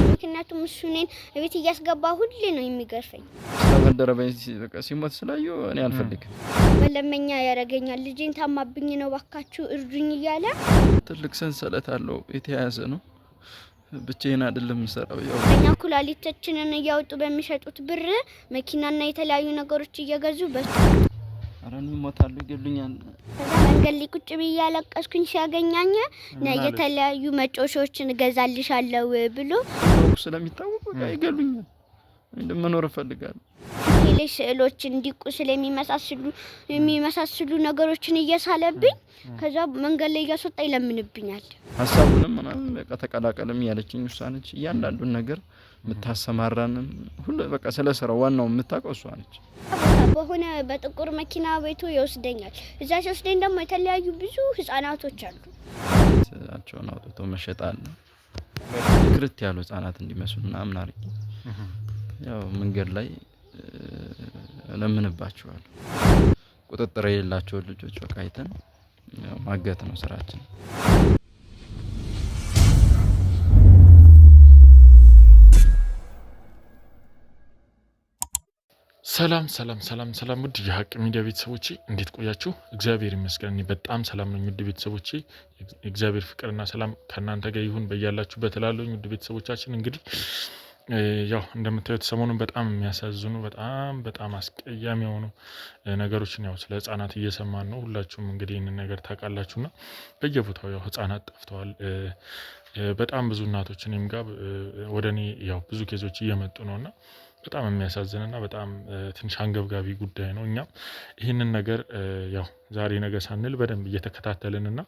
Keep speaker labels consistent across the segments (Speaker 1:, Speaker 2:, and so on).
Speaker 1: ምክንያቱም እሱ እኔን ቤት እያስገባ ሁሌ ነው የሚገርፈኝ።
Speaker 2: ስለመደረበኝ በቃ ሲሞት ስላየው እኔ አልፈልግም።
Speaker 1: መለመኛ ያረጋኛል። ልጄን ታማብኝ ነው ባካችሁ እርዱኝ እያለ
Speaker 2: ትልቅ ሰንሰለት አለው የተያያዘ ነው። ብቻዬን አይደለም የምሰራው። ያው
Speaker 1: እኛ ኩላሊታችንን እያወጡ በሚሸጡት ብር መኪናና የተለያዩ ነገሮች እየገዙ
Speaker 2: አራኒ ሞታሉ ይገሉኛል።
Speaker 1: መንገድ ላይ ቁጭ ብዬ ያለቀስኩኝ ሲያገኛኝ የተለያዩ መጮሾችን እገዛልሻለሁ ብሎ
Speaker 2: ስለሚታወቅ ይገሉኛል። እንደምኖር ፈልጋለሁ።
Speaker 1: ሌሎች ስዕሎች እንዲቁ የሚመሳሰሉ ነገሮችን እየሳለብኝ ከዛ መንገድ ላይ እያስወጣ ይለምንብኛል።
Speaker 2: ሐሳቡንም ምናምን በቃ ተቀላቀለም ያለችኝ ውሳኔች እያንዳንዱን ነገር የምታሰማራንም ሁሉ በቃ ስለሰራው ዋናው የምታውቀው እሷ ነች።
Speaker 1: በሆነ በጥቁር መኪና ቤቱ ይወስደኛል። እዛ ሲወስደኝ ደግሞ የተለያዩ ብዙ ህፃናቶች አሉ።
Speaker 2: አቸውን አውጥቶ መሸጣል ክርት ያሉ ህፃናት እንዲመስሉ ምናምን አርቂ ያው መንገድ ላይ ለምንባቸዋል። ቁጥጥር የሌላቸው ልጆች በቃ አይተን ማገት ነው ስራችን።
Speaker 3: ሰላም ውድ የሀቅ ሚዲያ ቤተሰቦቼ እንዴት ቆያችሁ? እግዚአብሔር ይመስገን እኔ በጣም ሰላም ነኝ። ውድ ቤተሰቦቼ እግዚአብሔር ፍቅርና ሰላም ከናንተ ጋር ይሁን በያላችሁበት እላለሁ። ውድ ቤተሰቦቻችን እንግዲህ ያው እንደምታዩት ሰሞኑን በጣም የሚያሳዝኑ በጣም አስቀያሚ የሆኑ ነገሮችን ያው ስለ ህፃናት እየሰማን ነው። ሁላችሁም እንግዲህ ይህንን ነገር ታውቃላችሁና በየቦታው ያው ህፃናት ጠፍተዋል። በጣም ብዙ እናቶች እኔም ጋር ወደኔ ያው ብዙ ኬዞች እየመጡ ነውና በጣም የሚያሳዝንና በጣም ትንሽ አንገብጋቢ ጉዳይ ነው። እኛም ይህንን ነገር ያው ዛሬ ነገ ሳንል በደንብ እየተከታተልንና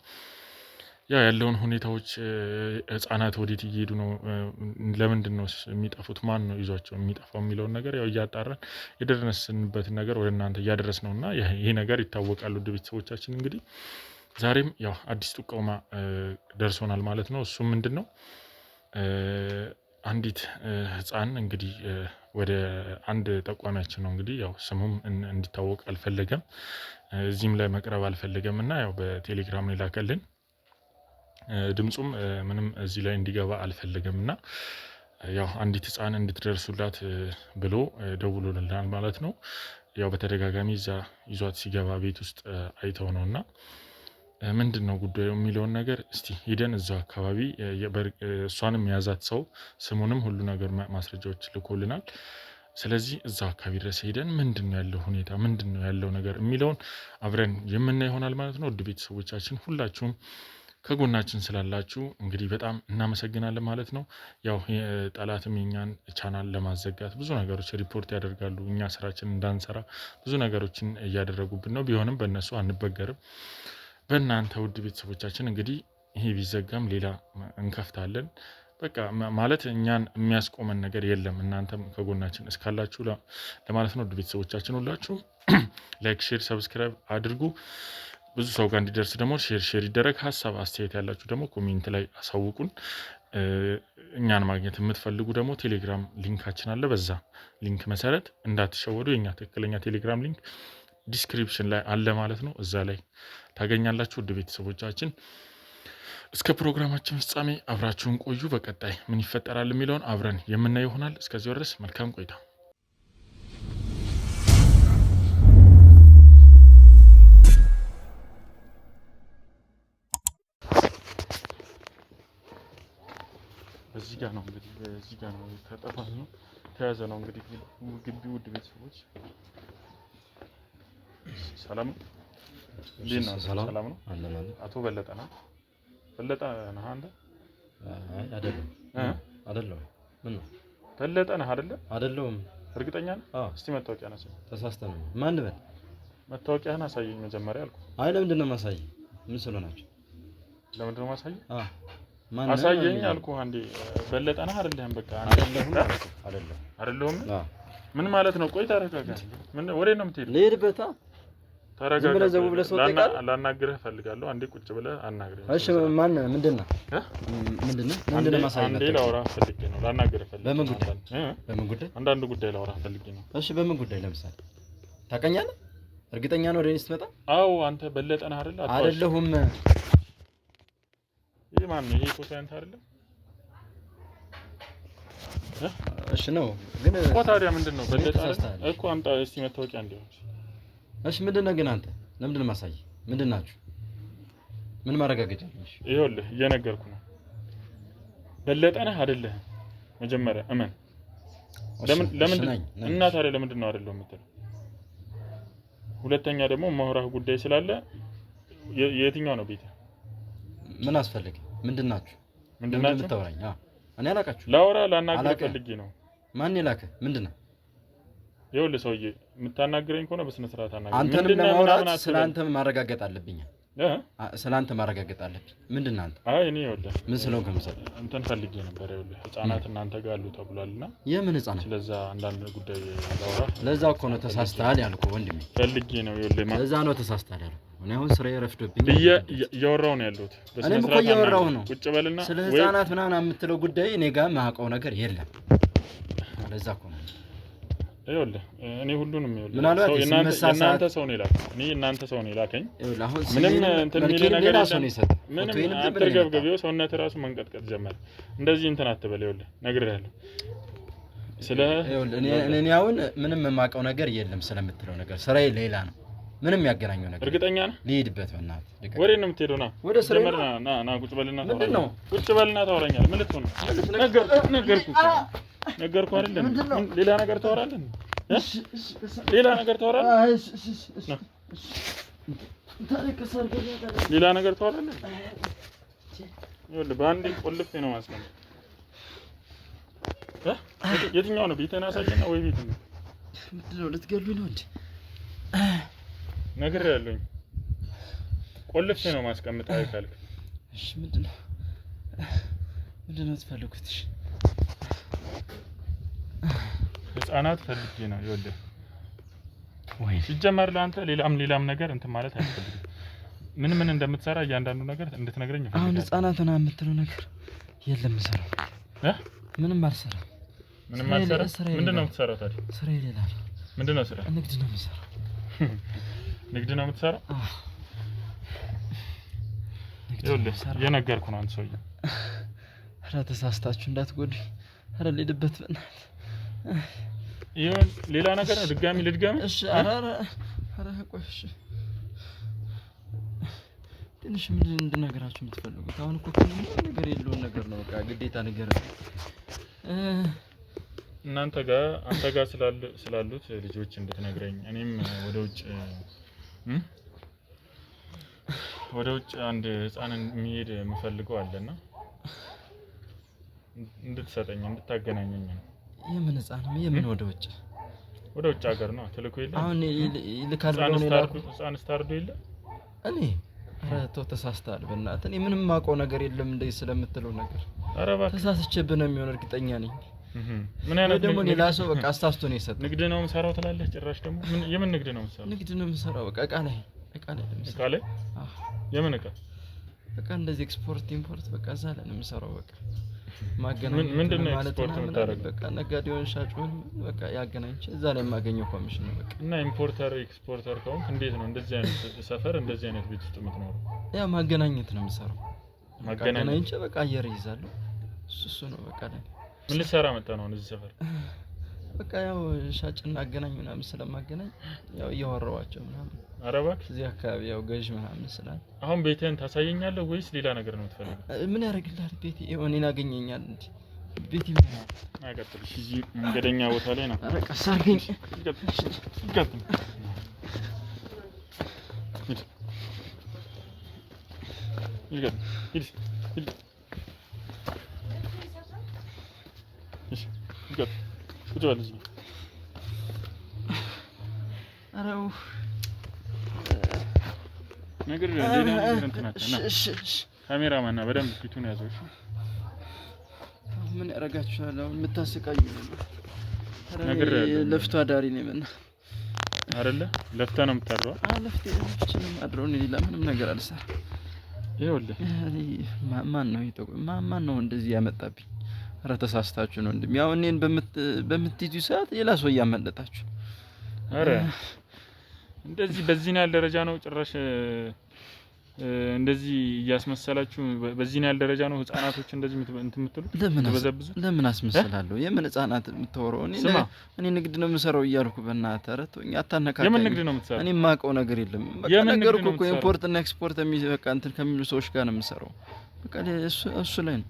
Speaker 3: ያው ያለውን ሁኔታዎች ህፃናት ወዴት እየሄዱ ነው፣ ለምንድን ነው የሚጠፉት፣ ማን ነው ይዟቸው የሚጠፋው የሚለውን ነገር ያው እያጣራን የደረስንበት ነገር ወደ እናንተ እያደረስ ነውና ይሄ ነገር ይታወቃል። ውድ ቤተሰቦቻችን እንግዲህ ዛሬም ያው አዲስ ጥቆማ ደርሶናል ማለት ነው። እሱ ምንድነው አንዲት ህፃን እንግዲህ ወደ አንድ ተቋማችን ነው እንግዲህ ያው ስሙም እንዲታወቅ አልፈለገም፣ እዚህም ላይ መቅረብ አልፈለገም እና ያው በቴሌግራም ላከልን ድምጹም ምንም እዚህ ላይ እንዲገባ አልፈለገምና ያው አንዲት ህፃን እንድትደርሱላት ብሎ ደውሎልናል ማለት ነው። ያው በተደጋጋሚ እዛ ይዟት ሲገባ ቤት ውስጥ አይተው ነውና ምንድነው ጉዳዩ የሚለውን ነገር እስቲ ሄደን እዛ አካባቢ እሷንም ያዛት ሰው ስሙንም ሁሉ ነገር ማስረጃዎች ልኮልናል። ስለዚህ እዛ አካባቢ ድረስ ሄደን ምንድነው ያለው ሁኔታ፣ ምንድነው ያለው ነገር የሚለውን አብረን የምናይ ይሆናል ማለት ነው። ውድ ቤተሰቦቻችን ሁላችሁም ከጎናችን ስላላችሁ እንግዲህ በጣም እናመሰግናለን ማለት ነው። ያው ጠላትም የኛን ቻናል ለማዘጋት ብዙ ነገሮች ሪፖርት ያደርጋሉ። እኛ ስራችን እንዳንሰራ ብዙ ነገሮችን እያደረጉብን ነው። ቢሆንም በእነሱ አንበገርም። በእናንተ ውድ ቤተሰቦቻችን እንግዲህ ይሄ ቢዘጋም ሌላ እንከፍታለን። በቃ ማለት እኛን የሚያስቆመን ነገር የለም። እናንተም ከጎናችን እስካላችሁ ለማለት ነው። ውድ ቤተሰቦቻችን ሁላችሁም ላይክ፣ ሼር፣ ሰብስክራይብ አድርጉ። ብዙ ሰው ጋር እንዲደርስ ደግሞ ሼር ይደረግ። ሀሳብ አስተያየት ያላችሁ ደግሞ ኮሜንት ላይ አሳውቁን። እኛን ማግኘት የምትፈልጉ ደግሞ ቴሌግራም ሊንካችን አለ። በዛ ሊንክ መሰረት እንዳትሸወዱ። የኛ ትክክለኛ ቴሌግራም ሊንክ ዲስክሪፕሽን ላይ አለ ማለት ነው። እዛ ላይ ታገኛላችሁ። ውድ ቤተሰቦቻችን እስከ ፕሮግራማችን ፍጻሜ አብራችሁን ቆዩ። በቀጣይ ምን ይፈጠራል የሚለውን አብረን የምናየው ይሆናል። እስከዚያው ድረስ መልካም ቆይታ። እዚህ ጋር ነው እንግዲህ እዚህ ጋር ነው ተጠፋን ነው ተያዘ ነው እንግዲህ ግቢው። ውድ ቤተሰቦች ሰላም ሰላም ነው። አቶ በለጠ ነው አንተ?
Speaker 2: አይደለም ምን ነው
Speaker 3: በለጠ ነህ አይደለ?
Speaker 2: አይደለም።
Speaker 3: እርግጠኛ ነህ? እስቲ መታወቂያ አሳየኝ።
Speaker 2: ተሳስተህ ነው። ማን በል
Speaker 3: መታወቂያህን አሳየኝ መጀመሪያ አልኩ።
Speaker 2: አይ ለምንድን ነው ማሳየኝ? ምን ስለሆናችሁ?
Speaker 3: ለምንድን ነው ማሳየኝ?
Speaker 2: ማን
Speaker 3: አሳየኝ አልኩ። አንዴ በለጠ ነህ አይደለም? በቃ አይደለም። ምን ማለት ነው? ቆይ ተረጋጋ። ምን ወሬ ነው የምትሄድ? ልሄድበታ። ተረጋጋ። ላናግርህ እፈልጋለሁ። አንዴ ቁጭ ብለህ አናግረኝ።
Speaker 2: እሺ ማን ምንድነው? ምንድነው ማሳየኝ?
Speaker 3: አንዴ ላውራ ፈልጌ ነው። ላናግርህ ፈልጌ።
Speaker 2: በምን ጉዳይ?
Speaker 3: አንዳንድ ጉዳይ ላውራ ፈልጌ ነው።
Speaker 2: እሺ በምን ጉዳይ? ለምሳሌ ታውቀኛለህ? እርግጠኛ ነው ወደ እኔ ስትመጣ?
Speaker 3: አዎ አንተ በለጠ ነህ አይደል?
Speaker 2: አይደለሁም።
Speaker 3: ማን ነው? ይሄ ኮሳንት አይደለም?
Speaker 2: እሺ ነው ግን
Speaker 3: እኮ ታዲያ ምንድነው? በለጠ እኮ አምጣ እስቲ መታወቂያ እንዲሆን።
Speaker 2: እሺ ምንድነው ግን አንተ ለምንድን ነው ማሳይ? ምንድናችሁ? ምን ማረጋገጫ ነሽ?
Speaker 3: ይኸውልህ እየነገርኩ ነው። በለጠ ነህ አይደለህ? መጀመሪያ እመን። ለምን እናት አይደለ ለምንድን ነው አይደለም የምትለው? ሁለተኛ ደግሞ ማውራህ ጉዳይ ስላለ የትኛው ነው ቤት?
Speaker 2: ምን አስፈልግ? ምንድናችሁ? ምንድናችሁ ተወራኝ? እኔ አላቃችሁ
Speaker 3: ላውራ ላናግር ፈልጌ ነው።
Speaker 2: ማን ይላከ? ምንድነው?
Speaker 3: ይኸውልህ ሰውዬ የምታናግረኝ ከሆነ በስነ ስርዓት አናግረኝ።
Speaker 2: አንተንም ለማውራት ስላንተ ማረጋገጥ አለብኝ። ስላንተ ማረጋገጥ አለብኝ። ምንድነው አንተ?
Speaker 3: አይ እኔ ይኸውልህ
Speaker 2: ምን ስለው ከምሰጥ
Speaker 3: እንትን ፈልጌ ነበር። ይኸውልህ ህፃናት እናንተ ጋር አሉ ተብሏልና
Speaker 2: የምን ህፃናት?
Speaker 3: ስለዛ አንዳንድ ጉዳይ ላውራ።
Speaker 2: ለዛ እኮ ነው ተሳስተሃል ያልኩህ ወንድሜ።
Speaker 3: ፈልጌ ነው ይኸውልህ።
Speaker 2: ለዛ ነው ተሳስተሃል ያልኩህ። እኔ አሁን ስራዬ ረፍዶብኝ
Speaker 3: እያወራሁ ነው ያለሁት።
Speaker 2: እኔም እኮ እያወራሁ ነው።
Speaker 3: ቁጭ በልና
Speaker 2: ስለ ህፃናት ምናምን የምትለው ጉዳይ እኔ ጋር ማውቀው ነገር የለም። ለዛ እኮ ነው
Speaker 3: ይኸውልህ እኔ ሁሉንም
Speaker 2: ምናልባት
Speaker 3: እናንተ ሰው ነው የላከኝ። እኔ እናንተ ሰው ነው የላከኝ። ምንም እንትን የሚል ነገር የለም። ምንም አትርገብገቢው። ሰውነት ራሱ መንቀጥቀጥ ጀመረ። እንደዚህ እንትን አትበል። ይኸውልህ ነግሬሃለሁ።
Speaker 2: እኔ አሁን ምንም የማውቀው ነገር የለም ስለምትለው ነገር። ስራዬ ሌላ ነው። ምንም ያገናኘው ነገር
Speaker 3: እርግጠኛ ነህ?
Speaker 2: ልሂድበት በእናትህ።
Speaker 3: ወዴት ነው የምትሄደው? ና
Speaker 2: ወደ ስራዬ
Speaker 3: ና ቁጭ በልና ታወራለህ። ምንድን ነው ቁጭ በልና ታወራኛለህ? ምን ልትሆን ነው? ነገርኩህ አይደል? ሌላ ነገር ታወራለህ? ሌላ ነገር ታወራለህ? ሌላ ነገር ታወራለህ? ይኸውልህ በአንዴ ቆልፌ ነው ማስቀመጥ። የትኛው ነው? ቤትህን አሳየና ወይ ቤት ነው?
Speaker 2: ምንድን ነው ልትገሉኝ ነው እንዴ?
Speaker 3: ነግሬሃለሁኝ። ቆልፌ ነው ማስቀመጥ አይካልክ።
Speaker 2: እሺ ምንድን ነው ትፈልጉት? እሺ
Speaker 3: ህፃናት ፈልጌ ነው። ይኸውልህ ወይ ሲጀመር ለአንተ ሌላም ነገር እንትን ማለት አይፈልግም። ምን እንደምትሰራ እያንዳንዱ ነገር እንድትነግረኝ እፈልጋለሁ።
Speaker 2: አሁን ህፃናት ነው የምትለው ነገር የለም። ሰራው ምንም አልሰራም።
Speaker 3: ምንም አልሰራም። ምንድነው የምትሰራው ታዲያ?
Speaker 2: ስራዬ ሌላ ነው።
Speaker 3: ምንድነው ስራ?
Speaker 2: ንግድ ነው የምሰራው።
Speaker 3: ንግድ ነው የምትሰራው? ይኸውልህ የነገርኩህ ነው አንተ ሰውዬ።
Speaker 2: ኧረ ተሳስታችሁ እንዳትጎዱኝ። ኧረ ልሂድበት በእናትህ።
Speaker 3: ይሁን ሌላ ነገር ነው ድጋሚ ልድገም?
Speaker 2: እሺ ኧረ ቆይ እሺ ትንሽ ምን እንድነግራችሁ የምትፈልጉት? አሁን እኮ ምንም ነገር የለውም ነገር ነው በቃ ግዴታ ነገር
Speaker 3: አንተ ጋር ስላሉት ልጆች እንድትነግረኝ። እኔም ወደ ውጭ አንድ ህፃን የሚሄድ የምፈልገው አለና እንድትሰጠኝ እንድታገናኘኝ ነው።
Speaker 2: የምን ህፃን? የምን ወደ ውጭ
Speaker 3: ሀገር ነው ተልኮ የለ?
Speaker 2: አሁን ይልካል
Speaker 3: ህፃን ስታርዶ የለ?
Speaker 2: እኔ ኧረ ተው ተሳስተሃል በእናትህ። እኔ ምንም የማውቀው ነገር የለም እንደዚህ ስለምትለው ነገር።
Speaker 3: ኧረ እባክህ
Speaker 2: ተሳስቼብህ ነው የሚሆን እርግጠኛ ነኝ።
Speaker 3: ምን አይነት
Speaker 2: ደግሞ ሌላ ሰው በቃ አስታስቶ ነው የሰጠው።
Speaker 3: ንግድ ነው የምሰራው ትላለህ ጭራሽ። ደግሞ የምን ንግድ ነው የምሰራው?
Speaker 2: ንግድ ነው የምሰራው በቃ እቃ ላይ
Speaker 3: የምን እቃ?
Speaker 2: በቃ እንደዚህ ኤክስፖርት ኢምፖርት በቃ እዛ ላይ ነው የምሰራው። በቃ ማገናኘት
Speaker 3: ምንድነው ኤክስፖርት የምታደርገው?
Speaker 2: በቃ ነጋዴውን ሻጩን በቃ ያገናኝቼ እዛ ላይ የማገኘው ኮሚሽን ነው በቃ።
Speaker 3: እና ኢምፖርተር ኤክስፖርተር ከሆንክ እንዴት ነው እንደዚህ አይነት ሰፈር እንደዚህ አይነት ቤት ውስጥ የምትኖረው?
Speaker 2: ያ ማገናኘት ነው የምሰራው። ማገናኘት በቃ አየር ይይዛለሁ። እሱ ነው በቃ ላይ
Speaker 3: ምን ልትሰራ መጣህ ነው እዚህ ሰፈር?
Speaker 2: በቃ ያው ሻጭና አገናኝ ምናምን ስለማገናኝ ያው እያወራኋቸው ምናምን።
Speaker 3: ኧረ እባክህ
Speaker 2: እዚህ አካባቢ ያው ገዥ ምናምን ስላል።
Speaker 3: አሁን ቤትህን ታሳየኛለህ ወይስ ሌላ ነገር ነው የምትፈልገው?
Speaker 2: ምን ያደርግልሃል ቤቴ? እኔን አገኘኛል እንዴ ቤቴ?
Speaker 3: አይቀጥል። እዚህ መንገደኛ ቦታ ላይ ነው።
Speaker 2: ኧረ ቀስ አድርገኝ።
Speaker 3: ይቀጥል። ሂድ። ቁጭ በል እዚህ።
Speaker 2: ኧረ
Speaker 3: ነገር ሌላ ነገር እንትን አትና። ካሜራማን እና በደንብ ፊቱን ያዘው።
Speaker 2: ምን ያደርጋችኋል አሁን የምታስቃዩ ነገር ለፍቶ አዳሪ ነው የመና
Speaker 3: አይደለ? ለፍተህ ነው የምታድረው?
Speaker 2: ለፍተህ ነው የማድረው። ሌላ ምንም ነገር አልሰራም።
Speaker 3: ይኸውልህ
Speaker 2: ማን ነው እንደዚህ ያመጣብኝ? ኧረ ተሳስታችሁ ነው እንደም ያው እኔን በምትይዙ ሰዓት ሌላ ሰው እያመለጣችሁ።
Speaker 3: ኧረ እንደዚህ በዚህ ነው ያለ ደረጃ ነው ጭራሽ እንደዚህ እያስመሰላችሁ በዚህ ያህል ደረጃ ነው ህፃናቶች እንደዚህ የምትሉት?
Speaker 2: ለምን አስመሰላለሁ? የምን ህፃናት የምትወረው? እኔ ንግድ ነው የምሰራው እያልኩ በእናትህ ኧረ ተወኝ፣ አታነካከኝ።
Speaker 3: የምን ንግድ ነው የምትሰራው?
Speaker 2: እኔ የማውቀው ነገር የለም። በቃ ነገር እኮ ኢምፖርት እና ኤክስፖርት በቃ እንትን ከሚሉ ሰዎች ጋር ነው የምሰራው። በቃ እሱ ላይ ነው፣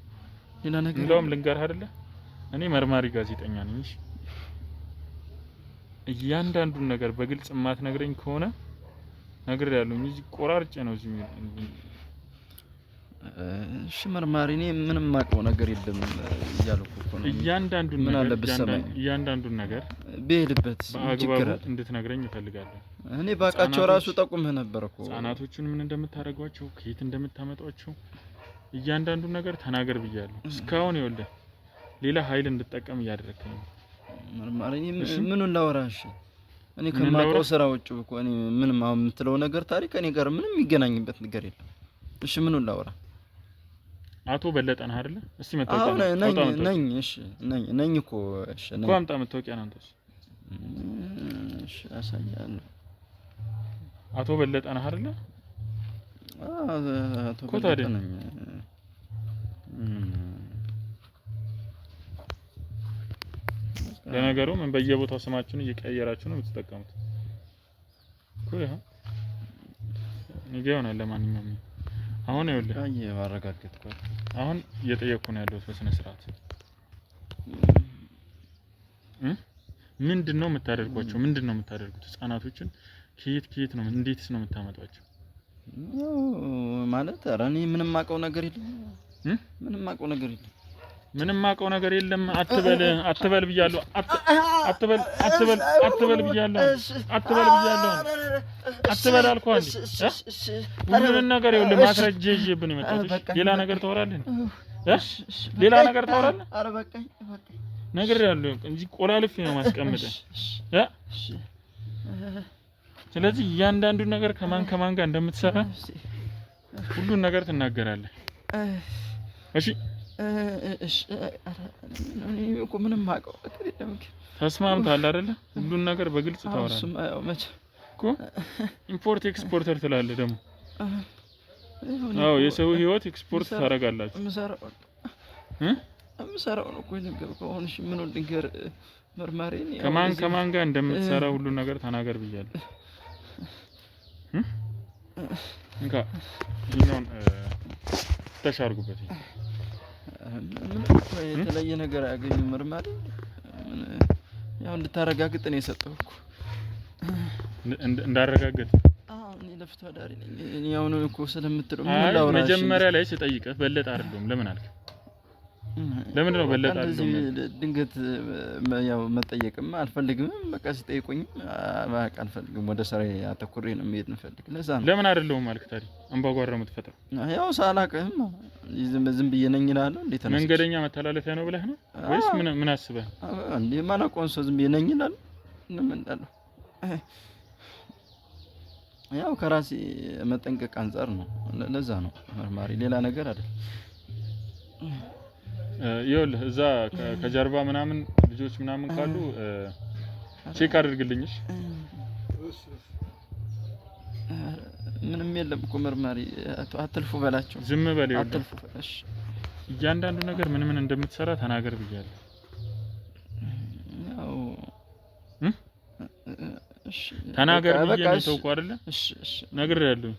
Speaker 2: ሌላ ነገር
Speaker 3: እንደውም ልንገርህ አይደለ እኔ መርማሪ ጋዜጠኛ ነኝ። እያንዳንዱን ነገር በግልጽ የማትነግረኝ ከሆነ ነገር ያለው እዚህ ቆራርጬ ነው እዚህ
Speaker 2: እሺ መርማሪ እኔ ምንም ማቀው ነገር የለም እያልኩ እኮ ነው።
Speaker 3: እያንዳንዱን ነገር
Speaker 2: በሄድበት
Speaker 3: በአግባቡ እንድትነግረኝ እፈልጋለሁ።
Speaker 2: እኔ ባቃቸው ራሱ ጠቁምህ ነበር እኮ
Speaker 3: ህፃናቶቹን ምን እንደምታረጓቸው ከየት እንደምታመጧቸው እያንዳንዱን ነገር ተናገር ብያለሁ። እስካሁን ይወልደ ሌላ ኃይል እንድትጠቀም እያደረከኝ ነው
Speaker 2: መርማሪ። ምኑን ላወራሽ? እኔ ከማውቀው ስራ ውጭ እኮ እኔ ምንም አሁን የምትለው ነገር ታሪክ እኔ ጋር ምንም የሚገናኝበት ነገር የለም። እሺ ምኑን ላወራ?
Speaker 3: አቶ በለጠ ነህ አይደለ? እስቲ መታወቂያ
Speaker 2: ነኝ። እሺ ነኝ እኮ። እሺ ነኝ
Speaker 3: እኮ አምጣ መታወቂያ ነው አንተስ?
Speaker 2: እሺ አሳያለሁ።
Speaker 3: አቶ በለጠ ነህ አይደለ?
Speaker 2: አቶ በለጠ ነኝ።
Speaker 3: ለነገሩ ምን በየቦታው ስማችሁን እየቀየራችሁ ነው የምትጠቀሙት እኮ ይሄ ንገውና ለማንኛውም አሁን ይኸውልህ
Speaker 2: ማረጋገጥኩ
Speaker 3: አሁን እየጠየቅኩ ነው ያለሁት በስነ ስርዓት ምንድነው የምታደርጓቸው? ምንድነው የምታደርጉት? ህፃናቶችን ከየት ነው እንዴትስ ነው የምታመጧቸው?
Speaker 2: ማለት ኧረ እኔ ምንም ማቀው ነገር የለም። ምንም ማቀው ነገር የለም።
Speaker 3: ምንም ማቀው ነገር የለም አትበል ብያለሁ። አትበል ብያለሁ። አትበል አልኩህ እንዴ? ሁሉንም ነገር ይኸውልህ ማስረጃ ይዤብን የመጣሁት ሌላ ነገር ታወራለህ? ሌላ ነገር ታወራለህ?
Speaker 2: ኧረ በቃኝ
Speaker 3: ነገር ያለው እንጂ ቆላልፍ ነው ማስቀመጥ። ስለዚህ እያንዳንዱን ነገር ከማን ጋር እንደምትሰራ ሁሉን ነገር ትናገራለህ። እሺ
Speaker 2: እኔ እኮ ምንም ማቀው ነገር የለም።
Speaker 3: ተስማምተሃል አይደለ? ሁሉን ነገር በግልጽ ታወራለህ እኮ። ኢምፖርት ኤክስፖርተር ትላለህ ደግሞ። አዎ የሰው ህይወት ኤክስፖርት ታደርጋላችሁ።
Speaker 2: ምሰራው ነው እኮ የነገርኩህ። አሁን እሺ ምን ልንገር መርማሪ?
Speaker 3: ከማን ጋር እንደምትሰራ ሁሉን ነገር ተናገር ብያለሁ። እንካ ይሄን ተሻርጉበት።
Speaker 2: ምን የተለየ ነገር ያገኙ መርማሪ? ያው እንድታረጋግጥ ነው የሰጠሁህ እኮ።
Speaker 3: እንዳረጋግጥ?
Speaker 2: አዎ እኔ ለፍቶ አዳሪ ነኝ። እኔ አሁን እኮ ስለምትለው ምን ላውራሽ?
Speaker 3: መጀመሪያ ላይ ስጠይቅህ በለጠ አይደለም ለምን አልክ? ለምን ነው በለጠ አይደለም?
Speaker 2: ድንገት ያው መጠየቅም አልፈልግም። በቃ ሲጠይቁኝ በቃ አልፈልግም። ወደ ስራዬ አተኩሬ ነው መሄድ እንፈልግ። ለዛ ነው።
Speaker 3: ለምን አይደለም ማለት ታዲያ አምባጓራ የምትፈጥረው?
Speaker 2: ያው ሳላቅህም ዝም ብዬ ነኝ እላለሁ። እንዴት ነው
Speaker 3: መንገደኛ መተላለፊያ ነው ብለህ ነው ወይስ ምን አስበህ
Speaker 2: እንዴ? ማላውቀውን ሰው ዝም ብዬ ነኝ እላለሁ። ምን እንዳለው ያው ከራሴ መጠንቀቅ አንፃር ነው። ለዛ ነው መርማሪ፣ ሌላ ነገር አይደለም።
Speaker 3: ይኸውልህ እዛ ከጀርባ ምናምን ልጆች ምናምን ካሉ ቼክ አድርግልኝሽ።
Speaker 2: ምንም የለም እኮ መርማሪ፣ አትልፉ በላቸው።
Speaker 3: ዝም በል
Speaker 2: አትልፉ። እሺ
Speaker 3: እያንዳንዱ ነገር ምን እንደምትሰራ ተናገር ብያለሁ። ያው እሺ ተናገር ብዬ ነው ተውኩ አይደለ? እሺ ነግሬያለሁ።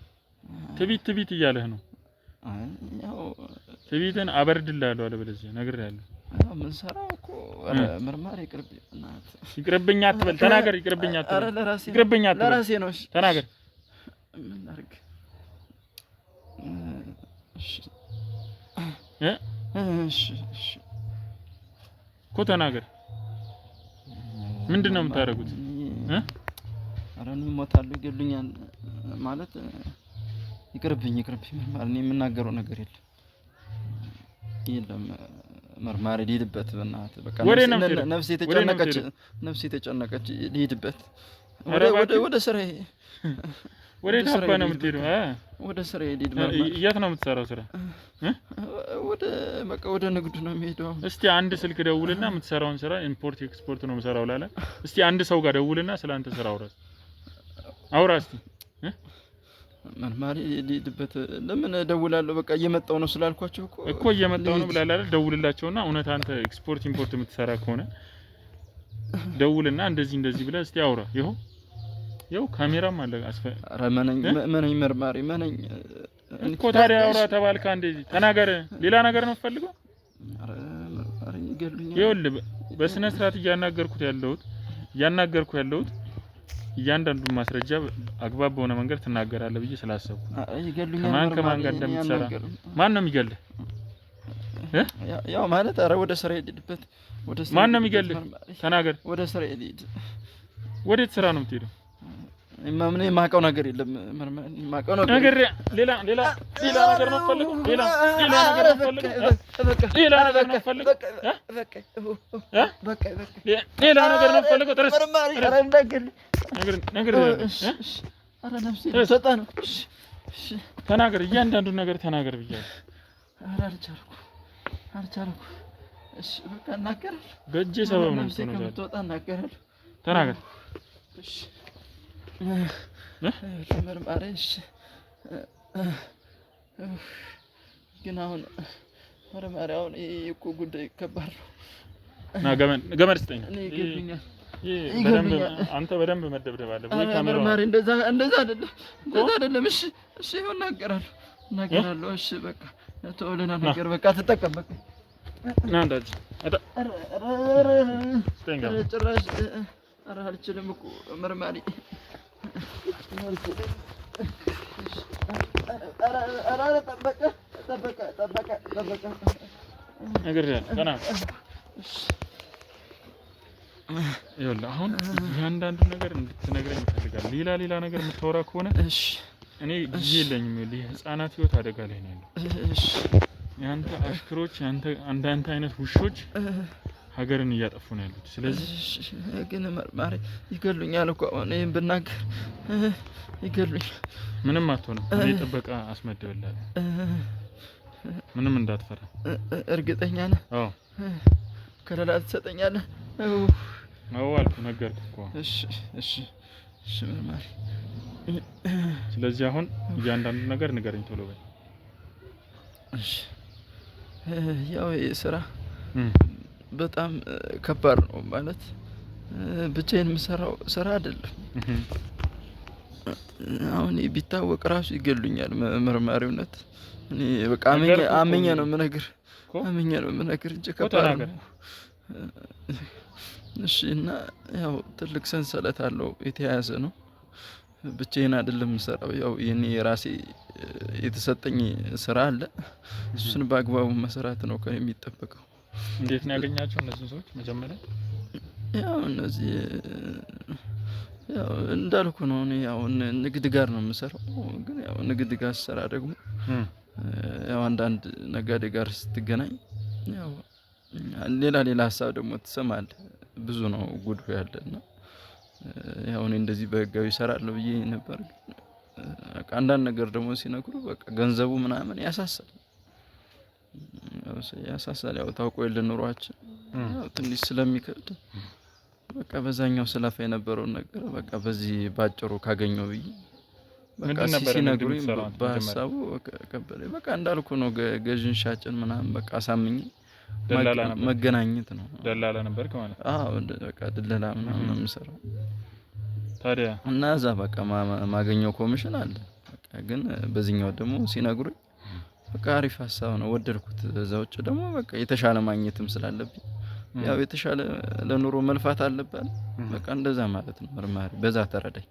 Speaker 3: ትቢት እያለህ ነው። ያው ትቢትን አበርድልሃለሁ አለ በለዚህ ነግሬያለሁ።
Speaker 2: ምን ሰራው እኮ መርማሪ
Speaker 3: ይቅርብኝ አትበል። ተናገር። ይቅርብኝ አትበል። ይቅርብኝ አትበል።
Speaker 2: ለራሴ ነው። እሺ
Speaker 3: ተናገር።
Speaker 2: ምን አድርግ? እሺ
Speaker 3: እኮ ተናገር። ምንድነው የምታደርጉት?
Speaker 2: ኧረ እኔ እሞታለሁ፣ ይገሉኛል ማለት ይቅርብኝ መርማሪ። እኔ የምናገረው ነገር የለም መርማሪ። ልሂድበት በእናትህ በቃ። ነፍሴ የተጨነቀች ልሂድበት። ወደ ስራዬ
Speaker 3: ወዴት አባ ነው የምትሄደው?
Speaker 2: ወደ ስራዬ ልሂድ መርማሪ።
Speaker 3: የት ነው የምትሰራው ስራ?
Speaker 2: ወደ ንግዱ ነው የምሄደው።
Speaker 3: እስቲ አንድ ስልክ ደውልና የምትሰራውን ስራ ኢምፖርት ኤክስፖርት ነው የምሰራው ላለ እስቲ አንድ ሰው ጋር ደውልና ስላንተ ስራ አውራ እስቲ።
Speaker 2: መርማሪ ሊድበት ለምን እደውላለሁ? በቃ እየመጣው ነው ስላልኳቸው
Speaker 3: እኮ እየመጣው ነው ብላል አይደል? ደውልላቸውና እውነት አንተ ኤክስፖርት ኢምፖርት የምትሰራ ከሆነ ደውልና እንደዚህ ብለህ እስቲ አውራ። ይኸው ካሜራም አለ
Speaker 2: ኧረ መነኝ መርማሪ መነኝ
Speaker 3: እኮ ታዲያ አውራ ተባልካ እንደዚህ ተናገር። ሌላ ነገር ነው ፈልገው?
Speaker 2: ኧረ መርማሪ ይገሉኛል።
Speaker 3: ይኸውልህ በስነ ስርዓት እያናገርኩ ያለሁት እያንዳንዱን ማስረጃ አግባብ በሆነ መንገድ ትናገራለህ ብዬ ስላሰብኩ ይገሉኛል። ከማን ጋር እንደምትሰራ ማን ነው የሚገልህ?
Speaker 2: ያው ማለት ኧረ ወደ ስራ ሄድበት።
Speaker 3: ማን ነው የሚገልህ? ተናገር።
Speaker 2: ወደ ስራ ሄድ።
Speaker 3: ወዴት ስራ ነው የምትሄደው?
Speaker 2: ምን የማውቀው ነገር የለም መርማሪ። የማውቀው
Speaker 3: ነገር ሌላ ነገር ነው ፈልገው? ሌላ ነገር ነው ፈልገው? ሌላ ነገር ነው ፈልገው? ሌላ ነገር ነው ፈልገው? ጥርስ
Speaker 2: መርማሪ ኧረ ነገር ኧረ ነፍሴ ሰጣ ነው።
Speaker 3: ተናገር፣ እያንዳንዱን ነገር ተናገር ብያለሁ።
Speaker 2: ኧረ አልቻልኩም። እሺ በቃ እናገራለሁ።
Speaker 3: በእጄ ሰበብ ነው የምትወጣ።
Speaker 2: እናገራለሁ።
Speaker 3: ተናገር።
Speaker 2: እሺ መርማሪ እሺ። ግን አሁን መርማሪ አሁን እኮ ጉዳይ ከባድ ነው።
Speaker 3: ና ገመድ ስጠኝ።
Speaker 2: እኔ ይገሉኛል።
Speaker 3: አንተ በደንብ መደብደብ አለብህ ወይ? ካሜራ
Speaker 2: መርማሪ እንደዛ አይደለም። እሺ ይሁን እናገራለሁ። እሺ በቃ ተወለና ነገር በቃ ተጠቀም። በቃ
Speaker 3: ና እንዳጅ
Speaker 2: ጭራሽ ኧረ አልችልም እኮ መርማሪ። ጠበቀ
Speaker 3: ነገር ገና ይኸውልህ አሁን እያንዳንዱ ነገር እንድትነግረኝ እፈልጋለሁ። ሌላ ነገር የምታወራ ከሆነ እኔ ጊዜ የለኝም። ይኸውልህ ህፃናት ህይወት አደጋ ላይ ነው ያለው። ያንተ አሽከሮች አንዳንተ አይነት ውሾች ሀገርን እያጠፉ ነው ያሉት። ስለዚህ
Speaker 2: ግን መርማሪ ይገሉኛል እኮ አሁን ይሄን ብናገር ይገሉኛል።
Speaker 3: ምንም አትሆንም። እኔ ጥበቃ አስመድብልሃለሁ። ምንም እንዳትፈራ።
Speaker 2: እርግጠኛ ነህ?
Speaker 3: አዎ።
Speaker 2: ከለላ ትሰጠኛለህ?
Speaker 3: አዎ አልኩህ፣ ነገርኩህ እኮ።
Speaker 2: እሺ መርማሪ።
Speaker 3: ስለዚህ አሁን እያንዳንዱ ነገር ንገረኝ ቶሎ በል።
Speaker 2: እሺ ያው ስራ በጣም ከባድ ነው ማለት ብቻዬን የምሰራው ስራ አይደለም። አሁን ቢታወቅ ራሱ ይገሉኛል መርማሪውነት። እኔ በቃ አመኘ ነው የምነግርህ እንጂ ከባድ ነው። እሺ እና ያው ትልቅ ሰንሰለት አለው፣ የተያያዘ ነው። ብቻዬን አይደለም የምሰራው። ያው የኔ የራሴ የተሰጠኝ ስራ አለ። እሱን በአግባቡ መስራት ነው ከኔ የሚጠበቀው።
Speaker 3: እንዴት ነው ያገኛቸው እነዚህ ሰዎች? መጀመሪያ
Speaker 2: ያው እነዚህ ያው እንዳልኩ ነው። እኔ ያው ንግድ ጋር ነው የምሰራው። ግን ያው ንግድ ጋር ስሰራ ደግሞ ያው አንዳንድ ነጋዴ ጋር ስትገናኝ ያው ሌላ ሀሳብ ደግሞ ትሰማለህ። ብዙ ነው ጉዱ ያለና ያው እኔ እንደዚህ በህጋዊ እሰራለሁ ብዬ ነበር። አንዳንድ ነገር ደግሞ ሲነግሩ በቃ ገንዘቡ ምናምን ያሳሳል። ያው ታውቀው የለ ኑሯችን ያው ትንሽ ስለሚከብድ በቃ በዛኛው ስለፋ የነበረውን ነገር በቃ በዚህ ባጭሩ ካገኘው ብዬ በቃ ሲነግሩኝ በሀሳቡ በቃ እንዳልኩ ነው። ገዥን ሻጭን ምናምን በቃ አሳምኜ መገናኘት ነው።
Speaker 3: ደላላ ነበርክ ማለት?
Speaker 2: አዎ በቃ ደላላ ምናምን ነው የምሰራው
Speaker 3: ታዲያ።
Speaker 2: እና እዛ በቃ ማገኘው ኮሚሽን አለ። በቃ ግን በዚህኛው ደግሞ ሲነግሩኝ በቃ አሪፍ ሀሳብ ነው፣ ወደድኩት። እዛ ውጭ ደግሞ በቃ የተሻለ ማግኘትም ስላለብኝ ያው የተሻለ ለኑሮ መልፋት አለበት። በቃ እንደዛ ማለት ነው መርማሪ። በዛ ተረዳኝ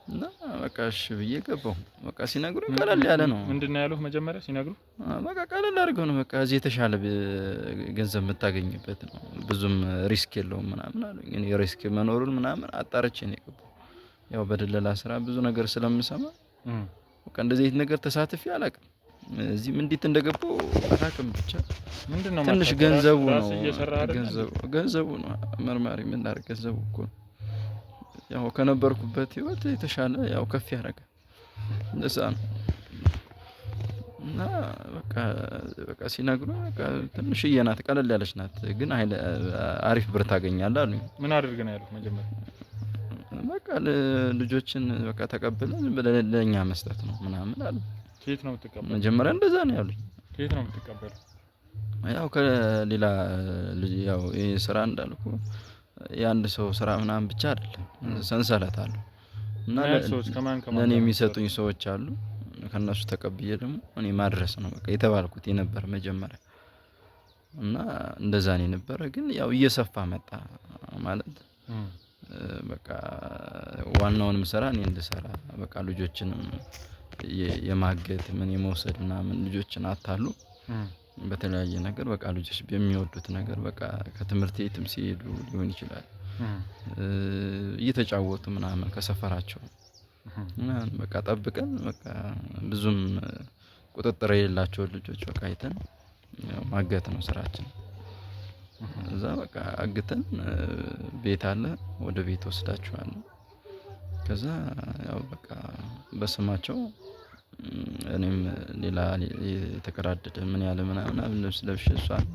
Speaker 2: እና በቃ እሺ ብዬ ገባሁ። በቃ ሲነግሩኝ ቀለል ያለ ነው።
Speaker 3: ምንድነው ያሉት መጀመሪያ ሲነግሩ?
Speaker 2: በቃ ቀለል አድርገው ነው በቃ እዚህ የተሻለ ገንዘብ የምታገኝበት ነው፣ ብዙም ሪስክ የለውም ምናምን አሉኝ። እኔ ሪስክ መኖሩን ምናምን አጣርቼ ነው የገባሁ። ያው በደለላ ስራ ብዙ ነገር ስለምሰማ በቃ እንደዚህ አይነት ነገር ተሳትፌ አላውቅም። እዚህም እንዴት እንደገባሁ አላውቅም። ብቻ
Speaker 3: ምንድነው
Speaker 2: ትንሽ ገንዘቡ ነው መርማሪ። ምን ላድርግ፣ ገንዘቡ እኮ ነው ያው ከነበርኩበት ህይወት የተሻለ ያው ከፍ ያደርጋል። እንደዛ ነው እና በቃ ሲነግሩ በቃ ትንሽዬ ናት፣ ቀለል ያለች ናት፣ ግን አሪፍ ብር ታገኛለህ አሉኝ።
Speaker 3: ምን አድርገህ ነው ያሉት መጀመሪያ?
Speaker 2: በቃ ልጆችን በቃ ተቀብለን ለኛ መስጠት ነው ምናምን አሉ።
Speaker 3: ከየት ነው የምትቀበለው?
Speaker 2: መጀመሪያ እንደዛ ነው ያሉኝ።
Speaker 3: ከየት ነው የምትቀበለው?
Speaker 2: ያው ከሌላ ልጅ ያው ይሄ ስራ እንዳልኩ የአንድ ሰው ስራ ምናምን ብቻ አይደለም፣ ሰንሰለት አለው እና ለኔ የሚሰጡኝ ሰዎች አሉ። ከነሱ ተቀብዬ ደግሞ እኔ ማድረስ ነው በቃ የተባልኩት የነበር መጀመሪያ እና እንደዛ ነው የነበረ። ግን ያው እየሰፋ መጣ ማለት በቃ ዋናውንም ስራ እኔ እንድሰራ በቃ ልጆችንም የማገት ምን የመውሰድ ምናምን ልጆችን አታሉ በተለያየ ነገር በቃ ልጆች በሚወዱት ነገር በቃ ከትምህርት ቤትም ሲሄዱ ሊሆን ይችላል እየተጫወቱ ምናምን ከሰፈራቸው በቃ ጠብቀን በቃ ብዙም ቁጥጥር የሌላቸው ልጆች በቃ አይተን ማገት ነው ስራችን። እዛ በቃ አግተን ቤት አለ ወደ ቤት ወስዳቸዋለሁ። ከዛ ያው በቃ በስማቸው እኔም ሌላ የተቀራደደ ምን ያለ ምናምን ልብስ ለብሼ እሷን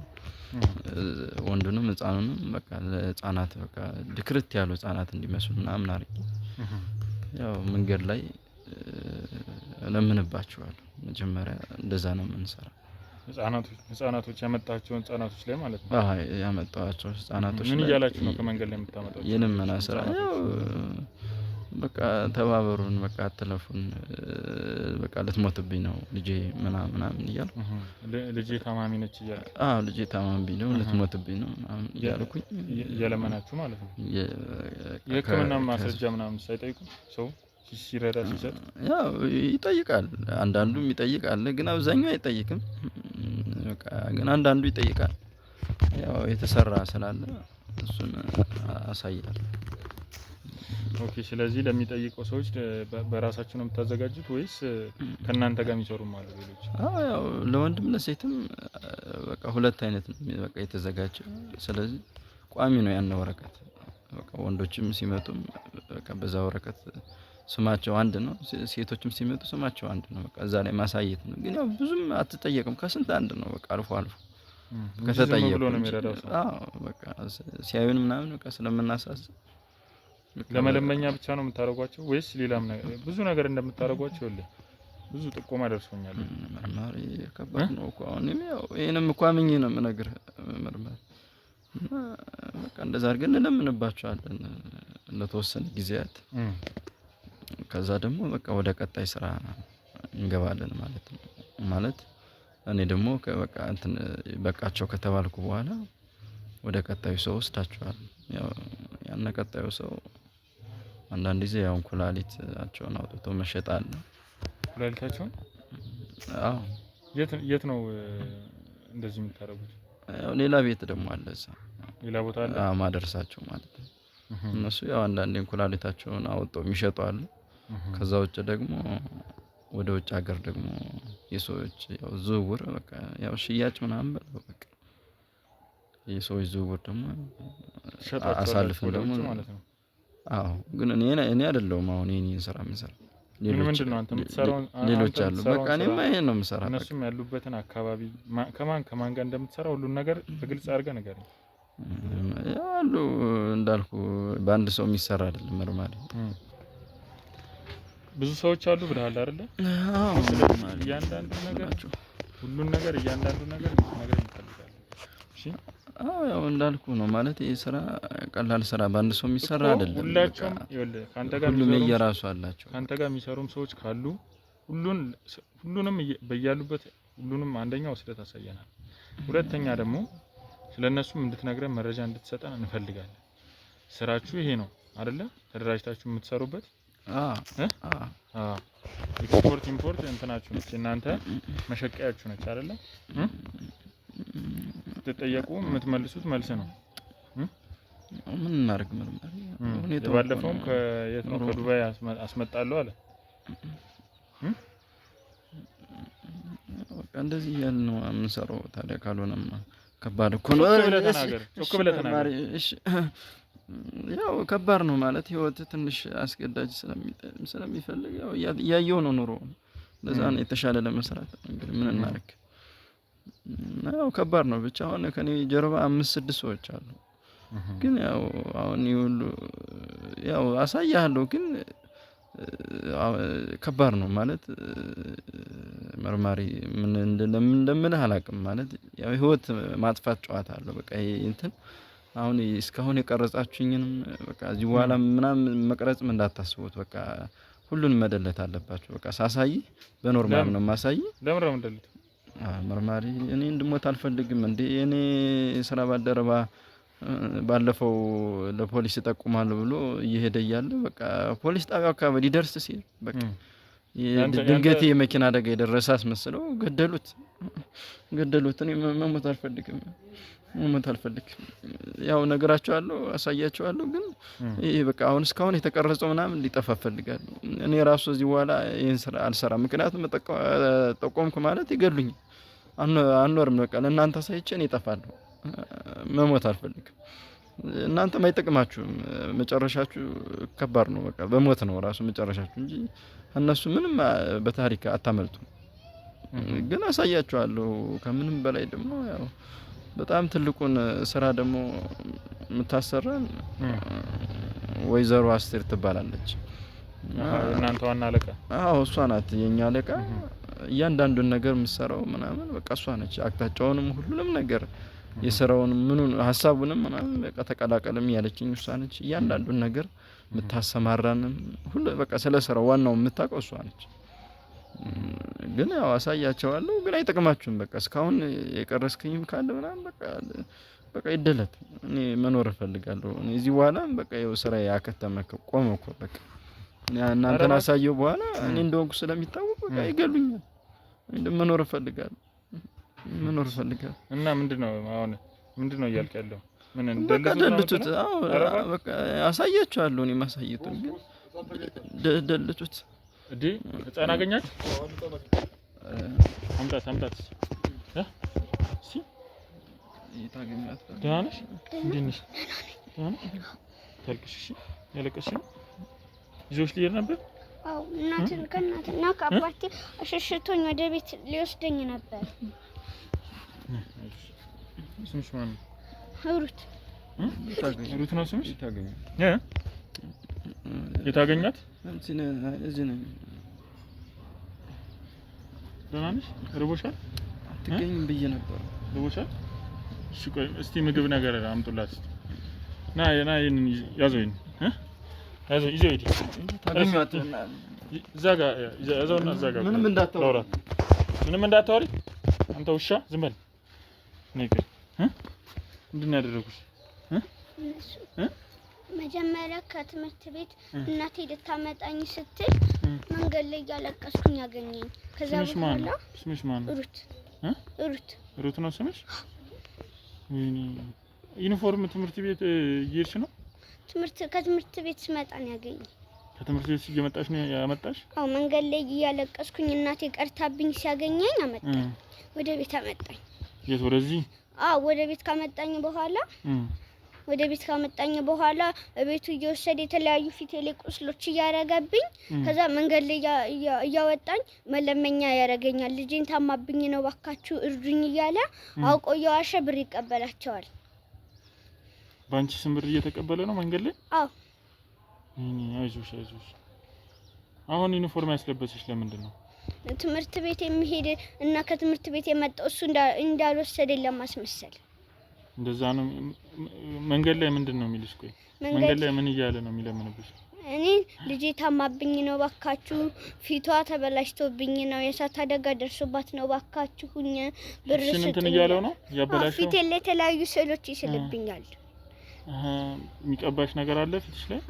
Speaker 2: ወንዱንም ህፃኑንም በቃ ለህፃናት በቃ ድክርት ያሉ ህፃናት እንዲመስሉ ምናምን አድርጌ ያው መንገድ ላይ ለምንባቸዋለሁ። መጀመሪያ እንደዛ ነው የምንሰራው።
Speaker 3: ህፃናቶች ያመጣቸውን ህፃናቶች ላይ ማለት ነው።
Speaker 2: አዎ ያመጣቸው ህፃናቶች
Speaker 3: ምን እያላችሁ ነው ከመንገድ ላይ የምታመጣው?
Speaker 2: የልመና ስራ ያው በቃ ተባበሩን፣ በቃ አትለፉን፣ በቃ ልትሞትብኝ ነው ልጄ ምናምን እያልኩ
Speaker 3: ልጄ ታማሚ ነች እያልኩ
Speaker 2: ልጄ ታማሚ ነው ልትሞትብኝ ነው ምናምን እያልኩኝ
Speaker 3: እየለመናችሁ ማለት ነው። የህክምና ማስረጃ ምናምን ሳይጠይቁ ሰው ሲረዳ ሲሰጥ
Speaker 2: ያው ይጠይቃል። አንዳንዱም ይጠይቃል፣ ግን አብዛኛው አይጠይቅም። በቃ ግን አንዳንዱ ይጠይቃል። ያው የተሰራ ስላለ እሱን አሳያለሁ።
Speaker 3: ኦኬ። ስለዚህ ለሚጠይቀው ሰዎች በራሳችሁ ነው የምታዘጋጁት ወይስ ከእናንተ ጋር የሚሰሩም አሉ ሌሎች?
Speaker 2: ያው ለወንድም ለሴትም በቃ ሁለት አይነት በቃ የተዘጋጀ። ስለዚህ ቋሚ ነው ያን ወረቀት። በቃ ወንዶችም ሲመጡም በቃ በዛ ወረቀት ስማቸው አንድ ነው፣ ሴቶችም ሲመጡ ስማቸው አንድ ነው። በቃ እዛ ላይ ማሳየት ነው። ግን ያው ብዙም አትጠየቅም፣ ከስንት አንድ ነው። በቃ አልፎ ከተጠየቁ በቃ ሲያዩን ምናምን በቃ ስለምናሳስብ
Speaker 3: ለመለመኛ ብቻ ነው የምታደርጓቸው ወይስ ሌላም ነገር ብዙ ነገር እንደምታደርጓቸው? ብዙ ጥቆማ ደርሶኛል።
Speaker 2: መርማሪ ከባድ ነው እኮ አሁን ያው ይሄንም እኮ አምኜ ነው የምነግርህ መርማሪ እና በቃ እንደዛ አድርገን እንለምንባቸዋለን ለተወሰነ ጊዜያት። ከዛ ደግሞ በቃ ወደ ቀጣይ ስራ እንገባለን ማለት ነው። ማለት እኔ ደግሞ በቃ እንትን በቃቸው ከተባልኩ በኋላ ወደ ቀጣዩ ሰው ወስዳቸዋለሁ። ያው ያን ቀጣዩ ሰው አንዳንድ ጊዜ ያው ኩላሊታቸውን አውጥቶ መሸጥ አለ።
Speaker 3: ኩላሊታቸውን?
Speaker 2: አዎ።
Speaker 3: የት ነው እንደዚህ የምታደርጉት?
Speaker 2: ያው ሌላ ቤት ደግሞ አለ እዛ
Speaker 3: ሌላ ቦታ አለ
Speaker 2: ማደርሳቸው ማለት ነው። እነሱ ያው አንዳንዴ ኩላሊታቸውን አውጥተው የሚሸጡ አሉ። ከዛ ውጭ ደግሞ ወደ ውጭ ሀገር ደግሞ የሰዎች ያው ዝውውር በቃ ያው ሽያጭ ምናምን በለው በቃ የሰዎች ዝውውር ደግሞ አሳልፈን ደግሞ
Speaker 3: ማለት ነው።
Speaker 2: አዎ ግን እኔ አይደለሁም አሁን የኔን ስራ የምሰራው።
Speaker 3: ምንድነው አንተ የምትሰራው?
Speaker 2: ሌሎች አሉ። በቃ እኔማ ይሄን ነው የምሰራው።
Speaker 3: እነሱም ያሉበትን አካባቢ ከማን ጋር እንደምትሰራ ሁሉን ነገር በግልጽ አድርገህ ንገረኝ።
Speaker 2: ያሉ እንዳልኩ በአንድ ሰው የሚሰራ አይደለም መርማሪ።
Speaker 3: ብዙ ሰዎች አሉ ብለሃል አይደለ?
Speaker 2: አዎ።
Speaker 3: እያንዳንዱ ነገር ሁሉን ነገር እያንዳንዱ ነገር ነገር ይፈልጋል። እሺ
Speaker 2: ያው እንዳልኩ ነው ማለት ይሄ ስራ ቀላል ስራ በአንድ ሰው የሚሰራ አይደለም።
Speaker 3: ሁላችሁም ይኸውልህ ካንተ ጋር
Speaker 2: ሁሉም የየራሱ አላቸው።
Speaker 3: ካንተ ጋር የሚሰሩም ሰዎች ካሉ ሁሉንም በያሉበት ሁሉንም አንደኛ ወስደህ ታሳየናል። ሁለተኛ ደግሞ ስለነሱም እንድትነግረን መረጃ እንድትሰጠን እንፈልጋለን። ስራችሁ ይሄ ነው አይደለ? ተደራጅታችሁ የምትሰሩበት ኤክስፖርት ኢምፖርት እንትናችሁ ነች፣ እናንተ መሸቀያችሁ ነች አይደለ? ስትጠየቁ የምትመልሱት መልስ ነው።
Speaker 2: ምን እናድርግ መርማሪ? ሁኔታው
Speaker 3: ባለፈውም ከየት ነው ከዱባይ አስመጣለሁ አለ።
Speaker 2: በቃ እንደዚህ ያልን ነው የምንሰራው። ታዲያ ካልሆነማ ከባድ እኮ ነው።
Speaker 3: ጮክ ብለህ ተናገር።
Speaker 2: እሺ ያው ከባድ ነው ማለት ህይወት ትንሽ አስገዳጅ ስለሚፈልግ ያው እያየው ነው ኑሮ። ለዛ ነው የተሻለ ለመስራት እንግዲህ ምን እናድርግ። ያው ከባድ ነው ብቻ። አሁን ከኔ ጀርባ 5-6 ሰዎች አሉ ግን ያው አሁን ይሁሉ ያው አሳያለሁ ግን ከባድ ነው ማለት መርማሪ ምን እንደምልህ አላውቅም ማለት ያው ህይወት ማጥፋት ጨዋታ አለው በቃ ይሄ እንትን አሁን እስካሁን የቀረጻችሁኝንም በቃ እዚህ በኋላ ምናምን መቅረጽም እንዳታስቡት በቃ ሁሉንም መደለት አለባችሁ በቃ ሳሳይ በኖርማል ነው ማሳይ
Speaker 3: ለምን ነው እንደልት
Speaker 2: መርማሪ እኔ እንድሞት አልፈልግም እንዴ እኔ ስራ ባልደረባ ባለፈው ለፖሊስ ተጠቁማለሁ ብሎ እየሄደ እያለ በቃ ፖሊስ ጣቢያው አካባቢ ሊደርስ ሲል በቃ ድንገት የመኪና አደጋ የደረሰ አስመስለው ገደሉት እኔ መሞት አልፈልግም ያው ነገራቸዋለሁ አሳያቸዋለሁ ግን ይሄ በቃ አሁን እስካሁን የተቀረጸው ምናምን ሊጠፋ ፈልጋለሁ እኔ ራሱ እዚህ በኋላ ይሄን ስራ አልሰራም ምክንያቱም ጠቆምኩ ማለት ይገሉኝ አንኖርም በቃ ለእናንተ ሳይቼ እኔ እጠፋለሁ መሞት አልፈልግም እናንተም አይጠቅማችሁም መጨረሻችሁ ከባድ ነው በቃ በሞት ነው ራሱ መጨረሻችሁ እንጂ እነሱ ምንም በታሪክ አታመልጡም ግን አሳያቸዋለሁ ከምንም በላይ ደግሞ ያው በጣም ትልቁን ስራ ደግሞ የምታሰራን ወይዘሮ አስቴር ትባላለች
Speaker 3: እናንተ ዋና አለቃ
Speaker 2: አዎ እሷ ናት የኛ አለቃ እያንዳንዱን ነገር የምትሰራው ምናምን በቃ እሷ ነች አቅጣጫውንም ሁሉንም ነገር የሰራውን ምኑን ሐሳቡንም ምናምን በቃ ተቀላቀለም ያለችኝ እሷ ነች እያንዳንዱን ነገር የምታሰማራንም ሁሉ በቃ ስለሰራው ዋናው የምታውቀው እሷ ነች ግን ያው አሳያቸዋለሁ ግን አይጠቅማችሁም በቃ እስካሁን የቀረስከኝም ካለ ምናምን በቃ ይደለት እኔ መኖር እፈልጋለሁ እኔ እዚህ በኋላ በቃ ያው ስራዬ አከተመከ ቆመኩ በቃ እናንተን አሳየው በኋላ እኔ እንደሆንኩ ስለሚታወቅ በቃ ይገሉኛል እኔ መኖር እፈልጋለሁ
Speaker 3: እና ምንድነው አሁን ምንድነው እያልክ ያለው ምን
Speaker 2: እንደደልቱት አዎ በቃ አሳያቸዋለሁ እኔ ማሳየቱን ግን ደልቱት
Speaker 3: እዲ ህፃን አገኛት አምጣት እሺ
Speaker 2: ይታገኛት
Speaker 3: ዳንሽ እንዴንሽ ዳንሽ ታልቅሽ እሺ ያለቅሽ ይዞሽ ሊሄድ ነበር
Speaker 1: አው ከእናትና ከአባቴ አሸሽቶኝ ወደ ቤት ሊወስደኝ ነበር
Speaker 3: ስምሽ ማን ነው ሩት ነው ስምሽ የታገኛት
Speaker 2: እዚህ ነው
Speaker 3: ደህና ነሽ ርቦሻል
Speaker 2: አትገኝም ብዬ ነበር
Speaker 3: ርቦሻል እሺ ቆይ እስቲ ምግብ ነገር አምጡላት ና ይሄንን ያዘው ይዘው ሂድ
Speaker 2: ታገኛት
Speaker 3: እዛ ጋር ያዘውና እዛ ጋር ምንም እንዳታወሪ አንተ ውሻ ዝም በል ነገር ምንድን ያደረጉሽ
Speaker 1: መጀመሪያ ከትምህርት ቤት እናቴ ልታመጣኝ ስትል መንገድ ላይ ያለቀስኩኝ ያገኘኝ ከዛ በኋላ
Speaker 3: ስምሽ ማን ነው ሩት ነው ስምሽ ዩኒፎርም ትምህርት ቤት እየሄድሽ ነው
Speaker 1: ከትምህርት ቤት ስመጣ ነው ያገኘኝ
Speaker 3: ከትምህርት ቤት እየመጣሽ ነው ያመጣሽ አዎ
Speaker 1: መንገድ ላይ ያለቀስኩኝ እናቴ ቀርታብኝ ሲያገኘኝ አመጣኝ ወደ ቤት አመጣኝ
Speaker 3: የት ወደዚህ
Speaker 1: ወደ ቤት ካመጣኝ በኋላ ቤቱ እየወሰደ የተለያዩ ፊቴ ላይ ቁስሎች እያረገብኝ ከዛ መንገድ ላይ እያወጣኝ መለመኛ ያረገኛል ልጄን ታማብኝ ነው ባካችሁ እርዱኝ እያለ አውቆ እያዋሸ ብር ይቀበላቸዋል
Speaker 3: ባንቺ ስም ብር እየተቀበለ ነው መንገድ ላይ
Speaker 1: አዎ
Speaker 3: አይዞሽ አሁን ዩኒፎርም ያስለበሰሽ ለምንድን ነው
Speaker 1: ትምህርት ቤት የሚሄድ እና ከትምህርት ቤት የመጣው እሱ እንዳልወሰደ ለማስመሰል
Speaker 3: እንደዛ ነው መንገድ ላይ ምንድነው የሚልሽ ቆይ መንገድ ላይ ምን እያለ ነው የሚለምንብሽ
Speaker 1: እኔ ልጄ ታማብኝ ነው ባካችሁ ፊቷ ተበላሽቶብኝ ነው የሳት አደጋ ደርሶባት ነው ባካችሁኝ ብር ስጡኝ
Speaker 3: እንትን እያለው ነው ያበላሽው
Speaker 1: ፊቴ ላይ የተለያዩ ስዕሎች ይስልብኛል
Speaker 3: የሚቀባሽ ነገር አለ ፊትሽ ላይ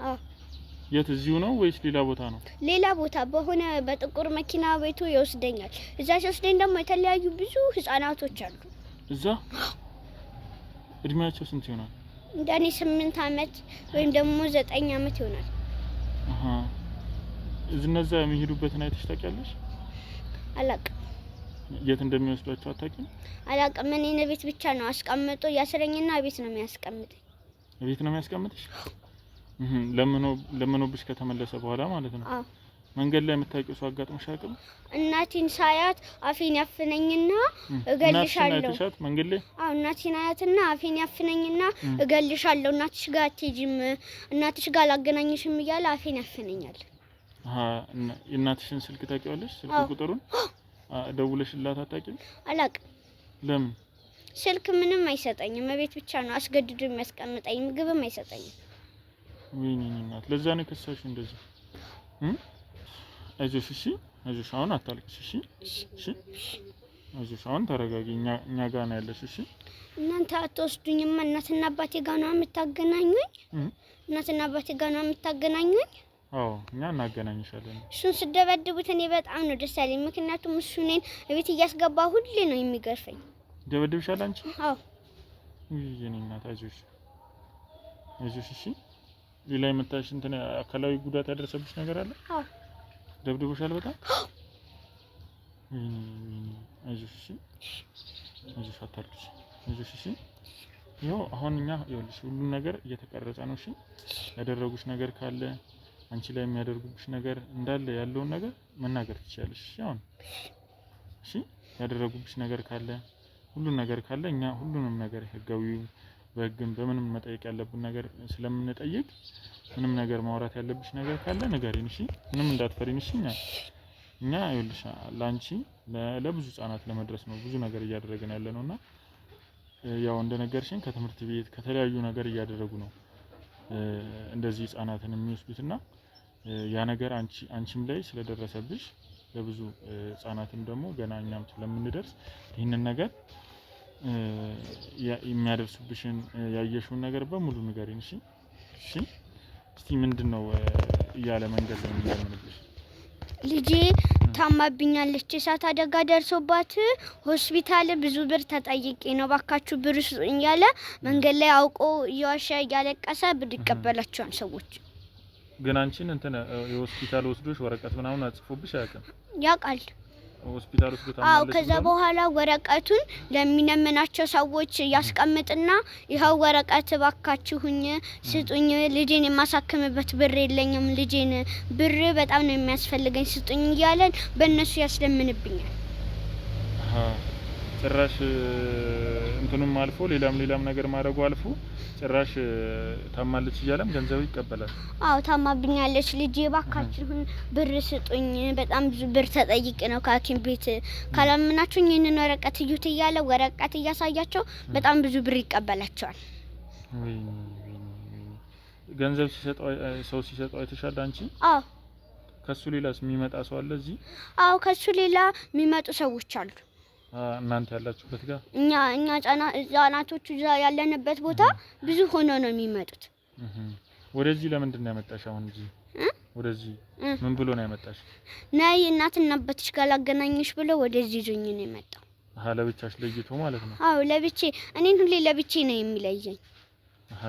Speaker 3: የት እዚሁ ነው ወይስ ሌላ ቦታ ነው
Speaker 1: ሌላ ቦታ በሆነ በጥቁር መኪና ቤቱ ይወስደኛል እዛ ሲወስደኝ ደግሞ የተለያዩ ብዙ ህፃናቶች አሉ
Speaker 3: እዛ እድሜያቸው ስንት ይሆናል
Speaker 1: እንደኔ 8 አመት ወይም ደግሞ 9 አመት ይሆናል
Speaker 3: እነዛ የሚሄዱበትን አይተሽ ታውቂያለሽ
Speaker 1: አላውቅም
Speaker 3: የት እንደሚወስዷቸው አታውቂም
Speaker 1: አላውቅም እኔ ቤት ብቻ ነው አስቀምጦ ያስረኝና ቤት ነው የሚያስቀምጠኝ
Speaker 3: ቤት ነው የሚያስቀምጥሽ ለምኖብሽ ከተመለሰ በኋላ ማለት ነው መንገድ ላይ የምታውቂው ሰው አጋጥሞሽ አያውቅም?
Speaker 1: እናቴን ሳያት አፌን ያፍነኝና እገልሻለሁ።
Speaker 3: እናትሽ መንገድ ላይ?
Speaker 1: አዎ እናቴን አያትና አፌን ያፍነኝና እገልሻለሁ፣ እናትሽ ጋር አትሄጂም፣ እናትሽ ጋር አላገናኝሽም እያለ አፌን ያፍነኛል።
Speaker 3: የእናትሽን ስልክ ታውቂዋለሽ? ስልክ ቁጥሩን ደውለሽላት አታውቂም?
Speaker 1: አላውቅም።
Speaker 3: ለምን?
Speaker 1: ስልክ ምንም አይሰጠኝም፣ እቤት ብቻ ነው አስገድዶ የሚያስቀምጠኝ፣ ምግብም አይሰጠኝም።
Speaker 3: ወይኔ እናት፣ ለዛ ነው ከሳሽ እንደዚህ። አይዞሽ እሺ፣ አይዞሽ አሁን አታልቅሽ እሺ፣ እሺ አይዞሽ አሁን ተረጋጊ፣ እኛ ጋር ነው ያለሽ እሺ።
Speaker 1: እናንተ አትወስዱኝማ፣ እናትና አባቴ ጋር ነው የምታገናኙኝ? እናትና አባቴ ጋር ነው የምታገናኙኝ?
Speaker 3: አዎ እኛ እናገናኝሻለን።
Speaker 1: እሱን ስደበድቡት እኔ በጣም ነው ደስ ያለኝ፣ ምክንያቱም እሱ እኔን ቤት እያስገባ ሁሌ ነው የሚገርፈኝ።
Speaker 3: ደበድብሻል አንቺ?
Speaker 1: አዎ።
Speaker 3: የኔ እናት አይዞሽ፣ አይዞሽ እሺ። ሌላ የመታሽ እንትን አካላዊ ጉዳት ያደረሰብሽ ነገር አለ?
Speaker 1: አዎ።
Speaker 3: ደብድቦሻል በጣም? አይዞሽ እሺ፣ አይዞሽ አታልቅሽ፣ አይዞሽ እሺ። ይኸው አሁን እኛ ይኸውልሽ ሁሉም ነገር እየተቀረጸ ነው እሺ። ያደረጉሽ ነገር ካለ አንቺ ላይ የሚያደርጉብሽ ነገር እንዳለ ያለውን ነገር መናገር ትችያለሽ እሺ። አሁን እሺ ያደረጉብሽ ነገር ካለ ሁሉም ነገር ካለ እኛ ሁሉንም ነገር ህጋዊው በህግም በምንም መጠየቅ ያለብን ነገር ስለምንጠይቅ ምንም ነገር ማውራት ያለብሽ ነገር ካለ ንገሪን እሺ። ምንም እንዳትፈሪን እሺ። እኛ ይኸውልሽ ላንቺ ለብዙ ህጻናት ለመድረስ ነው ብዙ ነገር እያደረግን ያለ ነውና ያው እንደነገርሽኝ ከትምህርት ቤት ከተለያዩ ነገር እያደረጉ ነው እንደዚህ ህጻናትን የሚወስዱትና ያ ነገር አንቺም ላይ ስለደረሰብሽ ለብዙ ህጻናትም ደግሞ ገና እኛም ስለምንደርስ ይሄንን ነገር የሚያደርሱብሽን ያየሽውን ነገር በሙሉ ንገሪን እሺ። እሺ እስቲ ምንድነው እያለ መንገድ ላይ የሚያምንብሽ?
Speaker 1: ልጄ ታማብኛለች፣ እሳት አደጋ ደርሶባት ሆስፒታል ብዙ ብር ተጠይቄ ነው ባካችሁ ብር ስጡኝ እያለ መንገድ ላይ አውቆ እየዋሸ እያለቀሰ ብር ይቀበላቸዋል ሰዎች።
Speaker 3: ግን አንቺን እንትን የሆስፒታል ወስዶሽ ወረቀት ምናምን አጽፎብሽ አያውቅም?
Speaker 1: ያውቃል።
Speaker 3: ሆስፒታል ወስዶ ታማለች?
Speaker 1: አዎ። ከዛ በኋላ ወረቀቱን ለሚነምናቸው ሰዎች ያስቀምጥና ይኸው ወረቀት ባካችሁኝ ስጡኝ፣ ልጄን የማሳክምበት ብር የለኝም፣ ልጄን ብር በጣም ነው የሚያስፈልገኝ ስጡኝ እያለን በእነሱ ያስለምንብኛል።
Speaker 3: ጭራሽ እንትኑም አልፎ ሌላም ነገር ማድረጉ አልፎ ጭራሽ ታማለች እያለም ገንዘብ ይቀበላል።
Speaker 1: አዎ ታማብኛለች ልጄ ባካችሁን ብር ስጡኝ፣ በጣም ብዙ ብር ተጠይቄ ነው ከሐኪም ቤት ካላምናችሁኝ ይሄንን ወረቀት እዩት እያለ ወረቀት እያሳያቸው በጣም ብዙ ብር ይቀበላቸዋል።
Speaker 3: ገንዘብ ሰው ሲሰጠው አይተሻል አንቺ?
Speaker 1: አዎ።
Speaker 3: ከሱ ሌላስ የሚመጣ ሰው አለ እዚህ?
Speaker 1: አዎ ከሱ ሌላ የሚመጡ ሰዎች አሉ።
Speaker 3: እናንተ ያላችሁበት ጋር
Speaker 1: እኛ ህጻናቶቹ ያለንበት ቦታ ብዙ ሆኖ ነው የሚመጡት።
Speaker 3: ወደዚህ ለምንድን ነው ያመጣሽ? አሁን እዚህ ወደዚህ ምን ብሎ ነው ያመጣሽ?
Speaker 1: ነይ እናትና አባትሽ ጋር ላገናኝሽ ብሎ ወደዚህ ይዞኝ ነው የመጣው።
Speaker 3: ለብቻሽ ለይቶ ማለት ነው?
Speaker 1: አዎ ለብቻ እኔን ሁሌ ለብቻ ነው የሚለየኝ።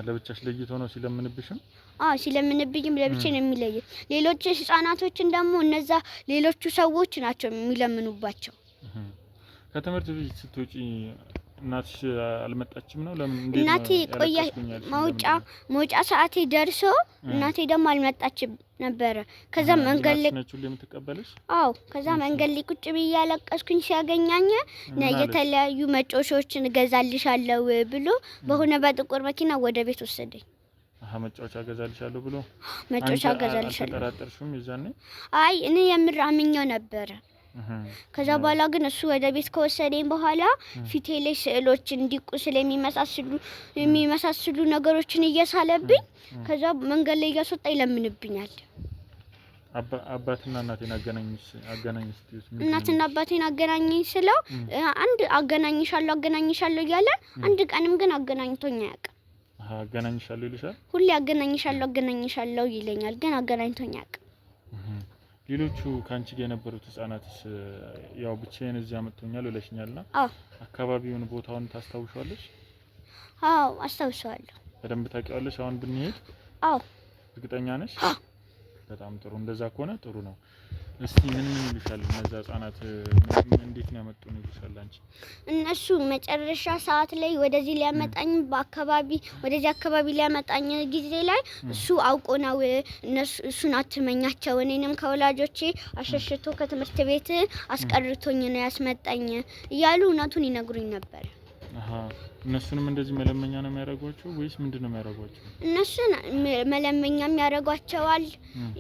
Speaker 3: ለብቻሽ ለይቶ ነው ሲለምንብሽም?
Speaker 1: አዎ ሲለምንብኝም ለብቻ ነው የሚለየኝ። ሌሎች ህጻናቶችን ደግሞ እነዛ ሌሎቹ ሰዎች ናቸው የሚለምኑባቸው።
Speaker 3: ከትምህርት ቤት ስትወጪ እናትሽ አልመጣችም ነው? ለምን? እንዴት ነው?
Speaker 1: እናቴ ቆያ መውጫ ሰዓቴ ደርሶ እናቴ ደግሞ አልመጣችም ነበረ። ከዛ መንገድ ላይ
Speaker 3: ነች ሁሌ የምትቀበልሽ?
Speaker 1: አዎ። ከዛ መንገድ ላይ ቁጭ ብዬ ያለቀስኩኝ ሲያገኛኝ የተለያዩ መጫወቻዎችን እገዛልሻለሁ ብሎ በሆነ በጥቁር መኪና ወደ ቤት ወሰደኝ።
Speaker 3: መጫወቻ እገዛልሻለሁ ብሎ?
Speaker 1: መጫወቻ እገዛልሻለሁ።
Speaker 3: አልተጠራጠርሽም የዛኔ? አይ
Speaker 1: እኔ የምር አምኜው ነበረ። ከዛ በኋላ ግን እሱ ወደ ቤት ከወሰደኝ በኋላ ፊቴ ላይ ስዕሎች እንዲቁስል የሚመሳስሉ ነገሮችን እየሳለብኝ ከዛ መንገድ ላይ እያስወጣ ይለምንብኛል።
Speaker 3: አባትና እናቴን አገናኝሽ
Speaker 1: እናትና አባቴን አገናኝኝ ስለው አንድ አገናኝሻለሁ እያለ አንድ ቀንም ግን አገናኝቶኝ አያውቅም።
Speaker 3: አገናኝሻለሁ ይልሻል?
Speaker 1: ሁሌ አገናኝሻለሁ ይለኛል፣ ግን አገናኝቶኝ አያውቅም።
Speaker 3: ሌሎቹ ካንቺ ጋር የነበሩት ህጻናትስ ያው ብቻዬን እዚህ አመጣኛል ብለሽኛልና አካባቢውን ቦታውን ታስታውሻለሽ?
Speaker 1: አዎ አስታውሻለሁ።
Speaker 3: በደንብ ታውቂዋለሽ አሁን ብንሄድ?
Speaker 1: አዎ።
Speaker 3: እርግጠኛ ነሽ? በጣም ጥሩ። እንደዛ ከሆነ ጥሩ ነው። እስቲ ምን ይልሻል እነዛ ህጻናት እንዴት ነው ያመጡን ይልሻል አንቺ?
Speaker 1: እነሱ መጨረሻ ሰዓት ላይ ወደዚህ ሊያመጣኝ ወደዚህ አካባቢ ሊያመጣኝ ጊዜ ላይ እሱ አውቆ ነው እሱን አትመኛቸው እኔንም ከወላጆቼ አሸሽቶ ከትምህርት ቤት አስቀርቶኝ ነው ያስመጣኝ እያሉ እውነቱን ይነግሩኝ ነበር።
Speaker 3: እነሱንም እንደዚህ መለመኛ ነው የሚያደርጓቸው ወይስ ምንድነው የሚያደርጓቸው?
Speaker 1: እነሱን መለመኛም ያደርጓቸዋል።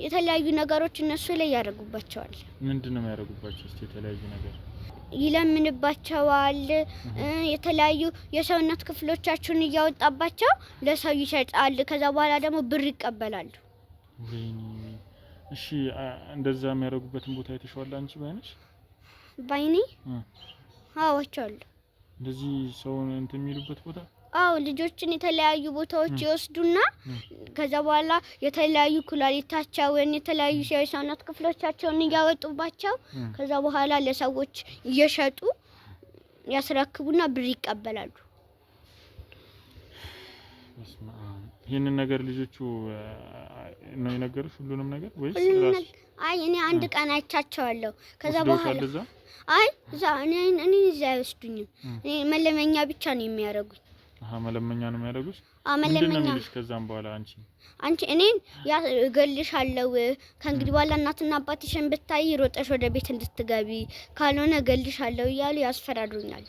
Speaker 1: የተለያዩ ነገሮች እነሱ ላይ ያደርጉባቸዋል።
Speaker 3: ምንድነው የሚያደርጉባቸው? እስቲ የተለያዩ ነገር
Speaker 1: ይለምንባቸዋል። የተለያዩ የሰውነት ክፍሎቻቸውን እያወጣባቸው ለሰው ይሸጣል። ከዛ በኋላ ደግሞ ብር ይቀበላሉ።
Speaker 3: እሺ እንደዛ የሚያደርጉበትን ቦታ አይተሽዋል አንቺ ባይነሽ?
Speaker 1: ባይኔ አዎቻለሁ።
Speaker 3: እንደዚህ ሰውን እንትን የሚሉበት ቦታ?
Speaker 1: አዎ ልጆችን የተለያዩ ቦታዎች ይወስዱና ከዛ በኋላ የተለያዩ ኩላሊታቸውን የተለያዩ የሰውነት ክፍሎቻቸውን እያወጡባቸው ከዛ በኋላ ለሰዎች እየሸጡ ያስረክቡና ብር ይቀበላሉ።
Speaker 3: ይሄንን ነገር ልጆቹ ነው የነገሩሽ ሁሉንም ነገር ወይስ ራስ?
Speaker 1: አይ እኔ አንድ ቀን አይቻቸዋለሁ። ከዛ በኋላ አይ እኔ እዛ አይወስዱኝም። እኔ መለመኛ ብቻ ነው የሚያደርጉኝ።
Speaker 3: መለመኛ ነው የሚያደርጉሽ?
Speaker 1: መለመኛ።
Speaker 3: ከዛም በኋላ
Speaker 1: አንቺ እኔን እገልሻለሁ ከእንግዲህ በኋላ እናትና አባትሽን ብታይ ሮጠሽ ወደ ቤት እንድትገቢ ካልሆነ እገልሻለሁ እያሉ ያስፈራሩኛል።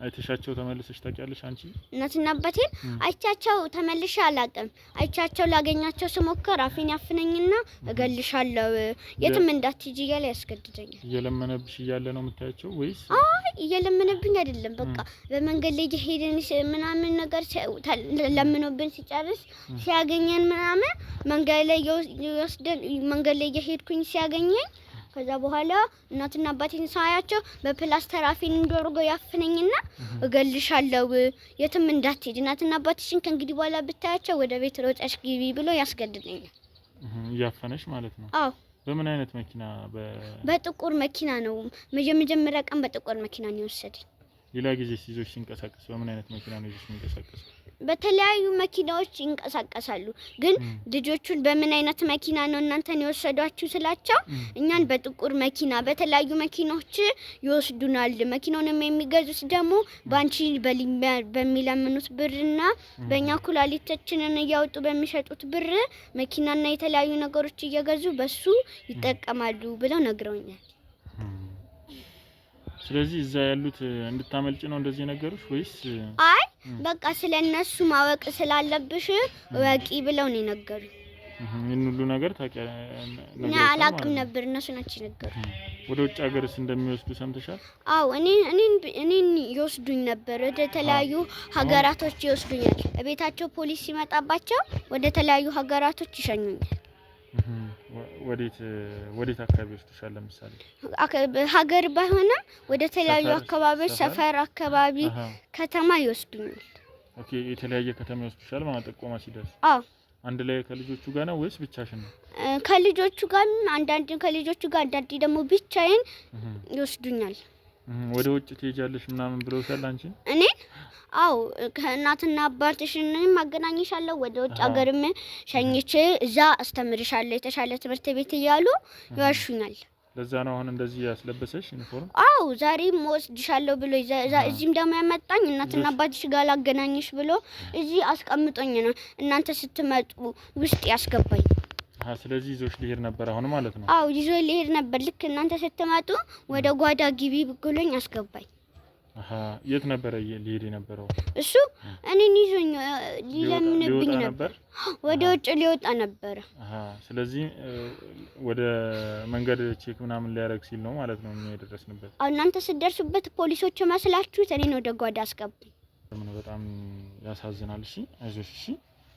Speaker 3: አይተሻቸው ተመልሰሽ ታውቂያለሽ አንቺ?
Speaker 1: እናትና አባቴን አይቻቸው ተመልሼ አላውቅም። አይቻቸው ላገኛቸው ስሞክር አፌን ያፍነኝና እገልሻለሁ የትም እንዳትጂ እያለ ያስገድደኛል።
Speaker 3: እየለመነብሽ እያለ ነው የምታያቸው ወይስ?
Speaker 1: አይ እየለመነብኝ አይደለም። በቃ በመንገድ ላይ እየሄድን ምናምን ነገር ለምኖብን ሲጨርስ ሲያገኘን ምናምን መንገድ ላይ ይወስደን መንገድ ላይ እየሄድኩኝ ሲያገኘኝ ከዛ በኋላ እናትና አባቴን ሳያቸው በፕላስተር አፌን እንደወርገው ያፍነኝና እገልሻለሁ የትም እንዳትሄጂ እናትና አባትሽን ከእንግዲህ በኋላ ብታያቸው ወደ ቤት ሮጠሽ ግቢ ብሎ ያስገድደኛል።
Speaker 3: ያፈነሽ ማለት ነው?
Speaker 1: አዎ።
Speaker 3: በምን አይነት መኪና?
Speaker 1: በጥቁር መኪና ነው። መጀመሪያ ቀን በጥቁር መኪና ነው የወሰደኝ።
Speaker 3: ሌላ ጊዜ ሲዞሽ ሲንቀሳቀስ በምን አይነት መኪና ነው ይዞሽ ሲንቀሳቀስ?
Speaker 1: በተለያዩ መኪናዎች ይንቀሳቀሳሉ። ግን ልጆቹን በምን አይነት መኪና ነው እናንተን የወሰዷችሁ ስላቸው እኛን በጥቁር መኪና በተለያዩ መኪናዎች ይወስዱናል። መኪናውንም የሚገዙት ደግሞ ባንቺ በሚለምኑት ብርና በእኛ ኩላሊታችንን እያወጡ በሚሸጡት ብር መኪናና የተለያዩ ነገሮች እየገዙ በሱ ይጠቀማሉ ብለው ነግረውኛል።
Speaker 3: ስለዚህ እዛ ያሉት እንድታመልጭ ነው እንደዚህ ነገሮች ወይስ?
Speaker 1: አይ በቃ ስለነሱ ማወቅ ስላለብሽ ወቂ ብለው ነው የነገሩኝ።
Speaker 3: ምን ሁሉ ነገር
Speaker 1: እኔ አላቅም ነበር፣ እነሱ ናቸው የነገሩኝ።
Speaker 3: ወደ ውጭ ሀገርስ እንደሚወስዱ ሰምተሻል?
Speaker 1: አዎ እኔን ይወስዱኝ ነበር። ወደ ተለያዩ ሀገራቶች ይወስዱኛል። ቤታቸው ፖሊስ ሲመጣባቸው ወደ ተለያዩ ሀገራቶች ይሸኙኛል።
Speaker 3: ወዴት አካባቢ ወስዱሻል? ለምሳሌ
Speaker 1: ሀገር ባይሆንም ወደ ተለያዩ አካባቢዎች ሰፈር አካባቢ ከተማ ይወስዱኛል።
Speaker 3: ኦኬ የተለያየ ከተማ ይወስዱሻል ማለት ጥቆማ ሲደርስ?
Speaker 1: አዎ።
Speaker 3: አንድ ላይ ከልጆቹ ጋር ነው ወይስ ብቻሽን ነው?
Speaker 1: ከልጆቹ ጋር አንዳንዴ ከልጆቹ ጋር አንዳንዴ ደግሞ ብቻዬን ይወስዱኛል።
Speaker 3: ወደ ውጭ ትሄጃለሽ ምናምን ብለውሻል አንቺ?
Speaker 1: እኔ አው ከእናትና አባትሽን ማገናኘሻለሁ ወደ ውጭ ሀገርም ሸኝቼ እዛ አስተምርሻለሁ የተሻለ ትምህርት ቤት እያሉ ይዋሹኛል።
Speaker 3: ለዛ ነው አሁን እንደዚህ ያስለበሰሽ ዩኒፎርም?
Speaker 1: አው ዛሬም ወስድሻለሁ ብሎ እዚህም ደግሞ ያመጣኝ እናትና አባትሽ ጋር ላገናኝሽ ብሎ እዚህ አስቀምጦኝ ነው እናንተ ስትመጡ ውስጥ ያስገባኝ።
Speaker 3: ስለዚህ ይዞሽ ሊሄድ ነበር አሁን ማለት ነው?
Speaker 1: አው ይዞ ሊሄድ ነበር። ልክ እናንተ ስትመጡ ወደ ጓዳ ግቢ ብሎኝ አስገባኝ።
Speaker 3: የት ነበር ሊሄድ የነበረው?
Speaker 1: እሱ እኔን ይዞኝ ሊለምንብኝ ነበር። ወደ ውጭ ሊወጣ ነበር።
Speaker 3: ስለዚህ ወደ መንገድ ቼክ ምናምን ሊያደርግ ሲል ነው ማለት ነው እኛ የደረስንበት።
Speaker 1: እናንተ ስትደርሱበት ፖሊሶች መስላችሁት እኔን ወደ ጓዳ አስገባኝ።
Speaker 3: በጣም ያሳዝናል። እሺ አይዞሽ። እሺ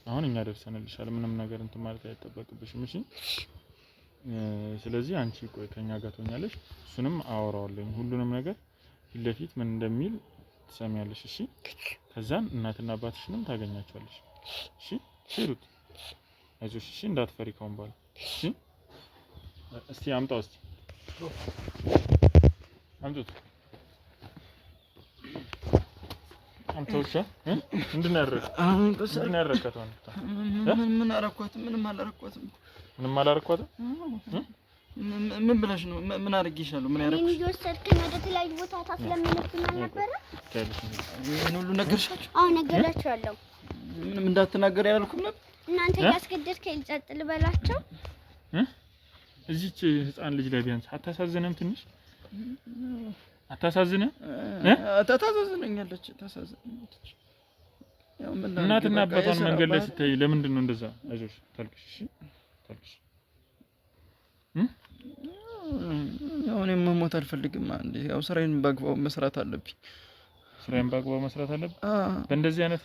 Speaker 3: አሁን እኛ ደርሰንልሻል። ምንም ነገር እንትን ማለት አይጠበቅብሽም። እሺ ስለዚህ አንቺ ቆይ ከኛ ጋር ትሆኛለሽ። እሱንም አወራዋለሁ ሁሉንም ነገር ፊት ለፊት ምን እንደሚል ትሰሚያለሽ። እሺ ከዛን እናትና አባትሽንም ታገኛቸዋለሽ። እሺ ሂሩት አይዞሽ። እሺ እንዳትፈሪ ከሆነ በኋላ እሺ። እስቲ አምጣው እስቲ አምጡት። አንተውሻ ምንድን ያደረካት?
Speaker 2: ምን አረኳት? ምንም አላረኳትም።
Speaker 3: ምንም አላረኳትም?
Speaker 2: ምን ብለሽ ነው? ምን አድርጌሻለሁ? ምን ያደረግሽ?
Speaker 1: እኔን እየወሰድከኝ ወደ ተለያዩ ቦታ ታስለምንብኝ ነበረ።
Speaker 2: ይሄን ሁሉ ነገርሻቸው?
Speaker 1: አዎ ነገራቸዋለሁ።
Speaker 2: ምንም እንዳትናገር ያልኩም ነበር።
Speaker 1: እናንተ ያስገደድከኝ ጸጥ ልበላቸው።
Speaker 3: እዚች ህፃን ልጅ ላይ ቢያንስ አታሳዝንም? ትንሽ አታሳዝንም?
Speaker 2: ታሳዝነኛለች፣ ታሳዝነኛለች። ያው ምን
Speaker 3: እናትና አባቷን መንገድ ላይ ስታይ ለምንድን ነው እንደዛ? አይዞሽ ታልቅሽ፣ እሺ ታልቅሽ።
Speaker 2: ያው እኔም መሞት አልፈልግም። አንዴ ያው ስራዬን በአግባቡ መስራት አለብኝ።
Speaker 3: ስራዬን በአግባቡ መስራት አለብኝ። በእንደዚህ አይነት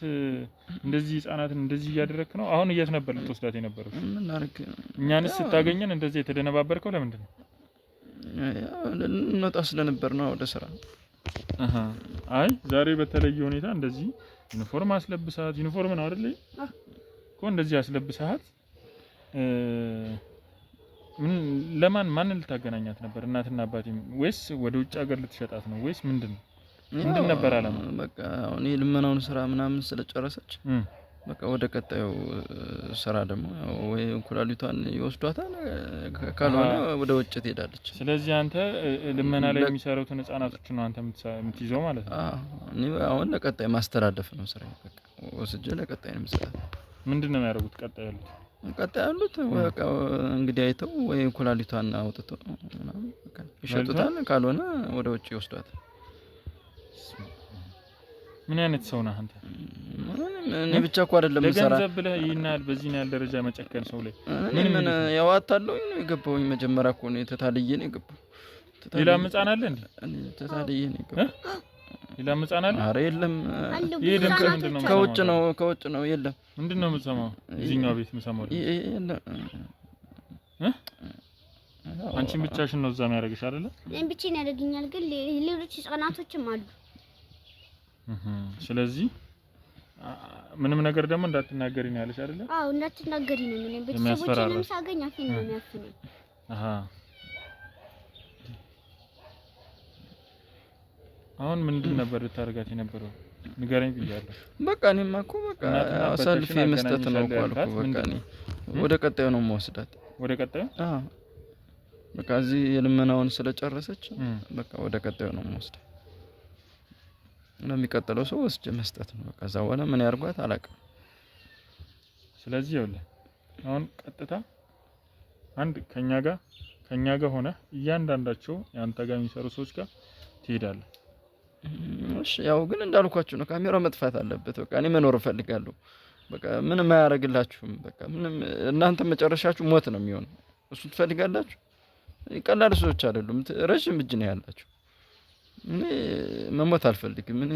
Speaker 3: እንደዚህ ህፃናትን እንደዚህ እያደረክ ነው። አሁን እየት ነበር ልትወስዳት የነበረው?
Speaker 2: ምን አድርግ?
Speaker 3: እኛንስ ስታገኘን እንደዚህ የተደነባበርከው ለምንድን ነው?
Speaker 2: ያው እንወጣ ስለነበር ነው ወደ ስራ።
Speaker 3: አይ ዛሬ በተለየ ሁኔታ እንደዚህ ዩኒፎርም አስለብሳት። ዩኒፎርም ነው አይደል እኮ እንደዚህ አስለብሳት። ምን ማንን ልታገናኛት ነበር? እናትና አባቴም ወይስ ወደ ውጭ ሀገር ልትሸጣት ነው ወይስ ምንድን ነበር አላማ?
Speaker 2: በቃ አሁን የልመናውን ስራ ምናምን ስለጨረሰች በቃ ወደ ቀጣዩ ስራ ደግሞ ወይ ኩላሊቷን ይወስዷታል፣ ካልሆነ ወደ ውጭ ትሄዳለች።
Speaker 3: ስለዚህ አንተ ልመና ላይ የሚሰሩትን ህፃናቶች ነው አንተ የምትይዘው ማለት ነው?
Speaker 2: እኔ አሁን ለቀጣይ ማስተላለፍ ነው ስራ። በቃ ወስጄ ለቀጣይ ነው የምሰራው።
Speaker 3: ምንድን ነው የሚያደርጉት ቀጣይ ያሉት? በቃ እንግዲህ አይተው ወይ ኩላሊቷን አውጥተው ምናምን በቃ ይሸጡታል፣ ካልሆነ ወደ ውጭ ይወስዷታል። ምን አይነት ሰው ነህ አንተ?
Speaker 2: እኔ ብቻ እኮ አይደለም መሰራ
Speaker 3: ለገንዘብ ብለህ ይናል በዚህ ነው ያለ ደረጃ መጨከን ሰው ላይ
Speaker 2: ምን ያዋጣለኝ ነው የገባውኝ። መጀመሪያ እኮ ነው ተታልዬ ነው የገባው።
Speaker 3: ሌላ ህፃን አለ እንዴ?
Speaker 2: ተታልዬ ነው የገባው።
Speaker 3: ሌላ ህፃን አለ?
Speaker 2: ኧረ የለም።
Speaker 3: ይሄ ድምጽ ምንድነው?
Speaker 2: ከውጭ ነው። የለም።
Speaker 3: ምንድነው የምትሰማው? እዚህኛው ቤት የምሰማው
Speaker 2: የለም።
Speaker 3: አንቺን ብቻሽን ነው እዛ የሚያደርግሽ አይደለ?
Speaker 1: እኔን ብቻዬን ያደርግኛል፣ ግን ሌሎች ህፃናቶችም አሉ።
Speaker 3: ስለዚህ ምንም ነገር ደግሞ እንዳትናገሪ ነው ያለሽ አይደለ?
Speaker 1: አዎ እንዳትናገሪ ነው የሚለኝ። ቤተሰቦቼንም ሳገኝ አፌን ነው የሚያፍነኝ።
Speaker 3: አሁን ምንድን ነበር ልታረጋት የነበረው? ንገረኝ ብያለሁ።
Speaker 2: በቃ እኔማ እኮ በቃ አሳልፌ መስጠት ነው እኮ አልኩ። በቃ እኔ ወደ ቀጣዩ ነው የምወስዳት።
Speaker 3: ወደ ቀጣዩ?
Speaker 2: አዎ በቃ እዚህ የልመናውን ስለጨረሰች በቃ ወደ ቀጣዩ ነው የምወስዳት። ለሚቀጥለው ሰው ወስጄ መስጠት ነው በቃ። እዛ በኋላ ምን ያርጓት አላውቅም።
Speaker 3: ስለዚህ ይኸውልህ አሁን ቀጥታ አንድ ከኛ ጋር ሆነ እያንዳንዳቸው ያንተ ጋር የሚሰሩ ሰዎች ጋር ትሄዳለህ።
Speaker 2: እሺ ያው ግን እንዳልኳችሁ ነው፣ ካሜራው መጥፋት አለበት። በቃ እኔ መኖር እፈልጋለሁ። በቃ ምንም አያረግላችሁም። በቃ ምንም እናንተ መጨረሻችሁ ሞት ነው የሚሆነው። እሱ ትፈልጋላችሁ? ቀላል ሰዎች አይደሉም፣ ረጅም እጅ ነው ያላችሁ። እኔ መሞት አልፈልግም። እኔ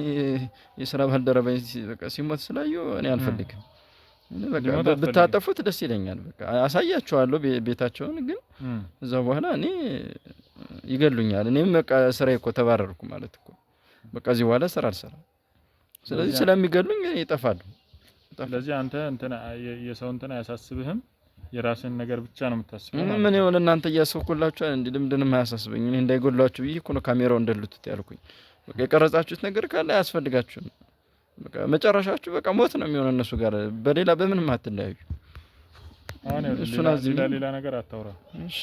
Speaker 2: የስራ ባልደረባዬ በቃ ሲሞት ስላየሁ እኔ አልፈልግም። እኔ በቃ ብታጠፉት ደስ ይለኛል። በቃ አሳያችኋለሁ ቤታቸውን፣ ግን እዛ በኋላ እኔ ይገሉኛል። እኔም በቃ ስራዬ እኮ ተባረርኩ ማለት እኮ በቃ እዚህ በኋላ ስራ አልሰራም። ስለዚህ ስለሚገሉኝ ይጠፋሉ።
Speaker 3: ስለዚህ አንተ የሰው እንትን አያሳስብህም፣ የራስን ነገር ብቻ ነው የምታስበው።
Speaker 2: ምን ይሆን እናንተ እያሰብኩላችሁ እንዴ? ልምድንም አያሳስበኝ። እኔ እንዳይጎላችሁ ብዬ እኮ ነው ካሜራው እንደልቱት ያልኩኝ። በቃ የቀረጻችሁት ነገር ካለ አያስፈልጋችሁም። በቃ መጨረሻችሁ በቃ ሞት ነው የሚሆነው እነሱ ጋር፣ በሌላ በምንም አትለያዩ።
Speaker 3: አሁን ሌላ ነገር አታውራ።
Speaker 2: እሺ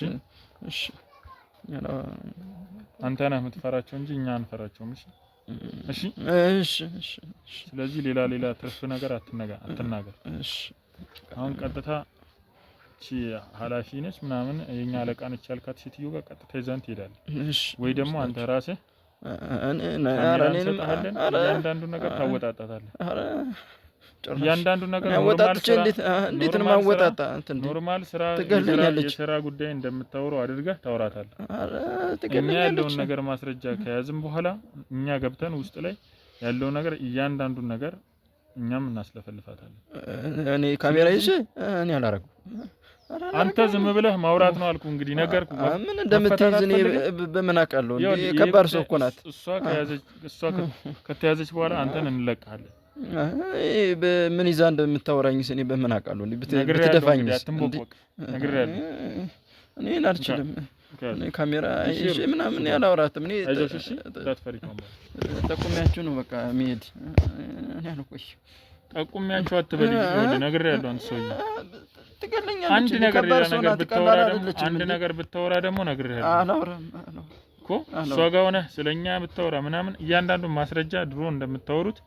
Speaker 3: አንተ ነህ የምትፈራቸው እንጂ እኛ አንፈራቸውም። እሺ። ስለዚህ ሌላ ትርፍ ነገር አትናገር። እሺ። አሁን ቀጥታ እቺ ኃላፊ ነች ምናምን የኛ አለቃ ነች ያልካት ሴትዮ ጋር ቀጥታ ይዘን ትሄዳለህ። እሺ። ወይ ደግሞ አንተ ራስህ እያንዳንዱ ነገር ታወጣጣታለህ። እያንዳንዱ ነገር
Speaker 2: እንዴት ነው ማወጣጣ?
Speaker 3: ኖርማል ስራ የስራ ጉዳይ እንደምታወራው አድርገህ ታወራታለህ። እኛ ያለውን ነገር ማስረጃ ከያዝም በኋላ እኛ ገብተን ውስጥ ላይ ያለው ነገር እያንዳንዱ ነገር እኛም እናስለፈልፋታለን።
Speaker 2: እኔ ካሜራ ይዤ እኔ አላረኩም።
Speaker 3: አንተ ዝም ብለህ ማውራት ነው አልኩ። እንግዲህ ነገርኩ።
Speaker 2: ምን እንደምትይዝ እኔ በምን አውቃለሁ? ከባድ ሰው እኮ ናት
Speaker 3: እሷ። ከተያዘች በኋላ አንተን እንለቅሃለን።
Speaker 2: በምን ይዛ እንደምታወራኝ እኔ በምን አውቃለሁ? ብትደፋኝ እኔ አልችልም። እኔ ካሜራ ይዤ ምናምን ያላወራትም። እኔ ጠቁሚያችሁ ነው በቃ መሄድ። እኔ አልቆይም።
Speaker 3: ጠቁሚያችሁ አትበል። ነግሬሃለሁ። አንተ ሰውዬ
Speaker 2: ትገለኛለች።
Speaker 3: አንድ ነገር ሌላ ነገር ብታወራ ደግሞ አንድ ነገር ብታወራ ደግሞ ነግሬሃለሁ።
Speaker 2: አላወራም
Speaker 3: እኮ እሷ ጋር ሆነህ ስለኛ ብታወራ ምናምን እያንዳንዱ ማስረጃ ድሮ እንደምታወሩት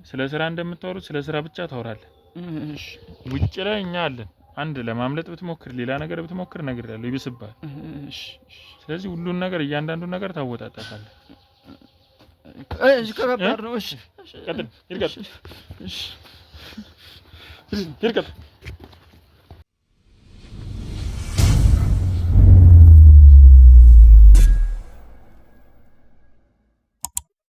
Speaker 3: ስለ ስራ እንደምታወሩት ስለ ስራ ብቻ ታወራለህ። ውጭ ላይ እኛ አለን። አንድ ለማምለጥ ብትሞክር ሌላ ነገር ብትሞክር ነግሬሃለሁ፣ ይብስብሃል። ስለዚህ ሁሉን ነገር እያንዳንዱን ነገር ታወጣጣታለህ።
Speaker 2: እሺ ከባድ ነው። እሺ
Speaker 3: ቀጥል፣ ይርቀጥ። እሺ ይርቀጥ።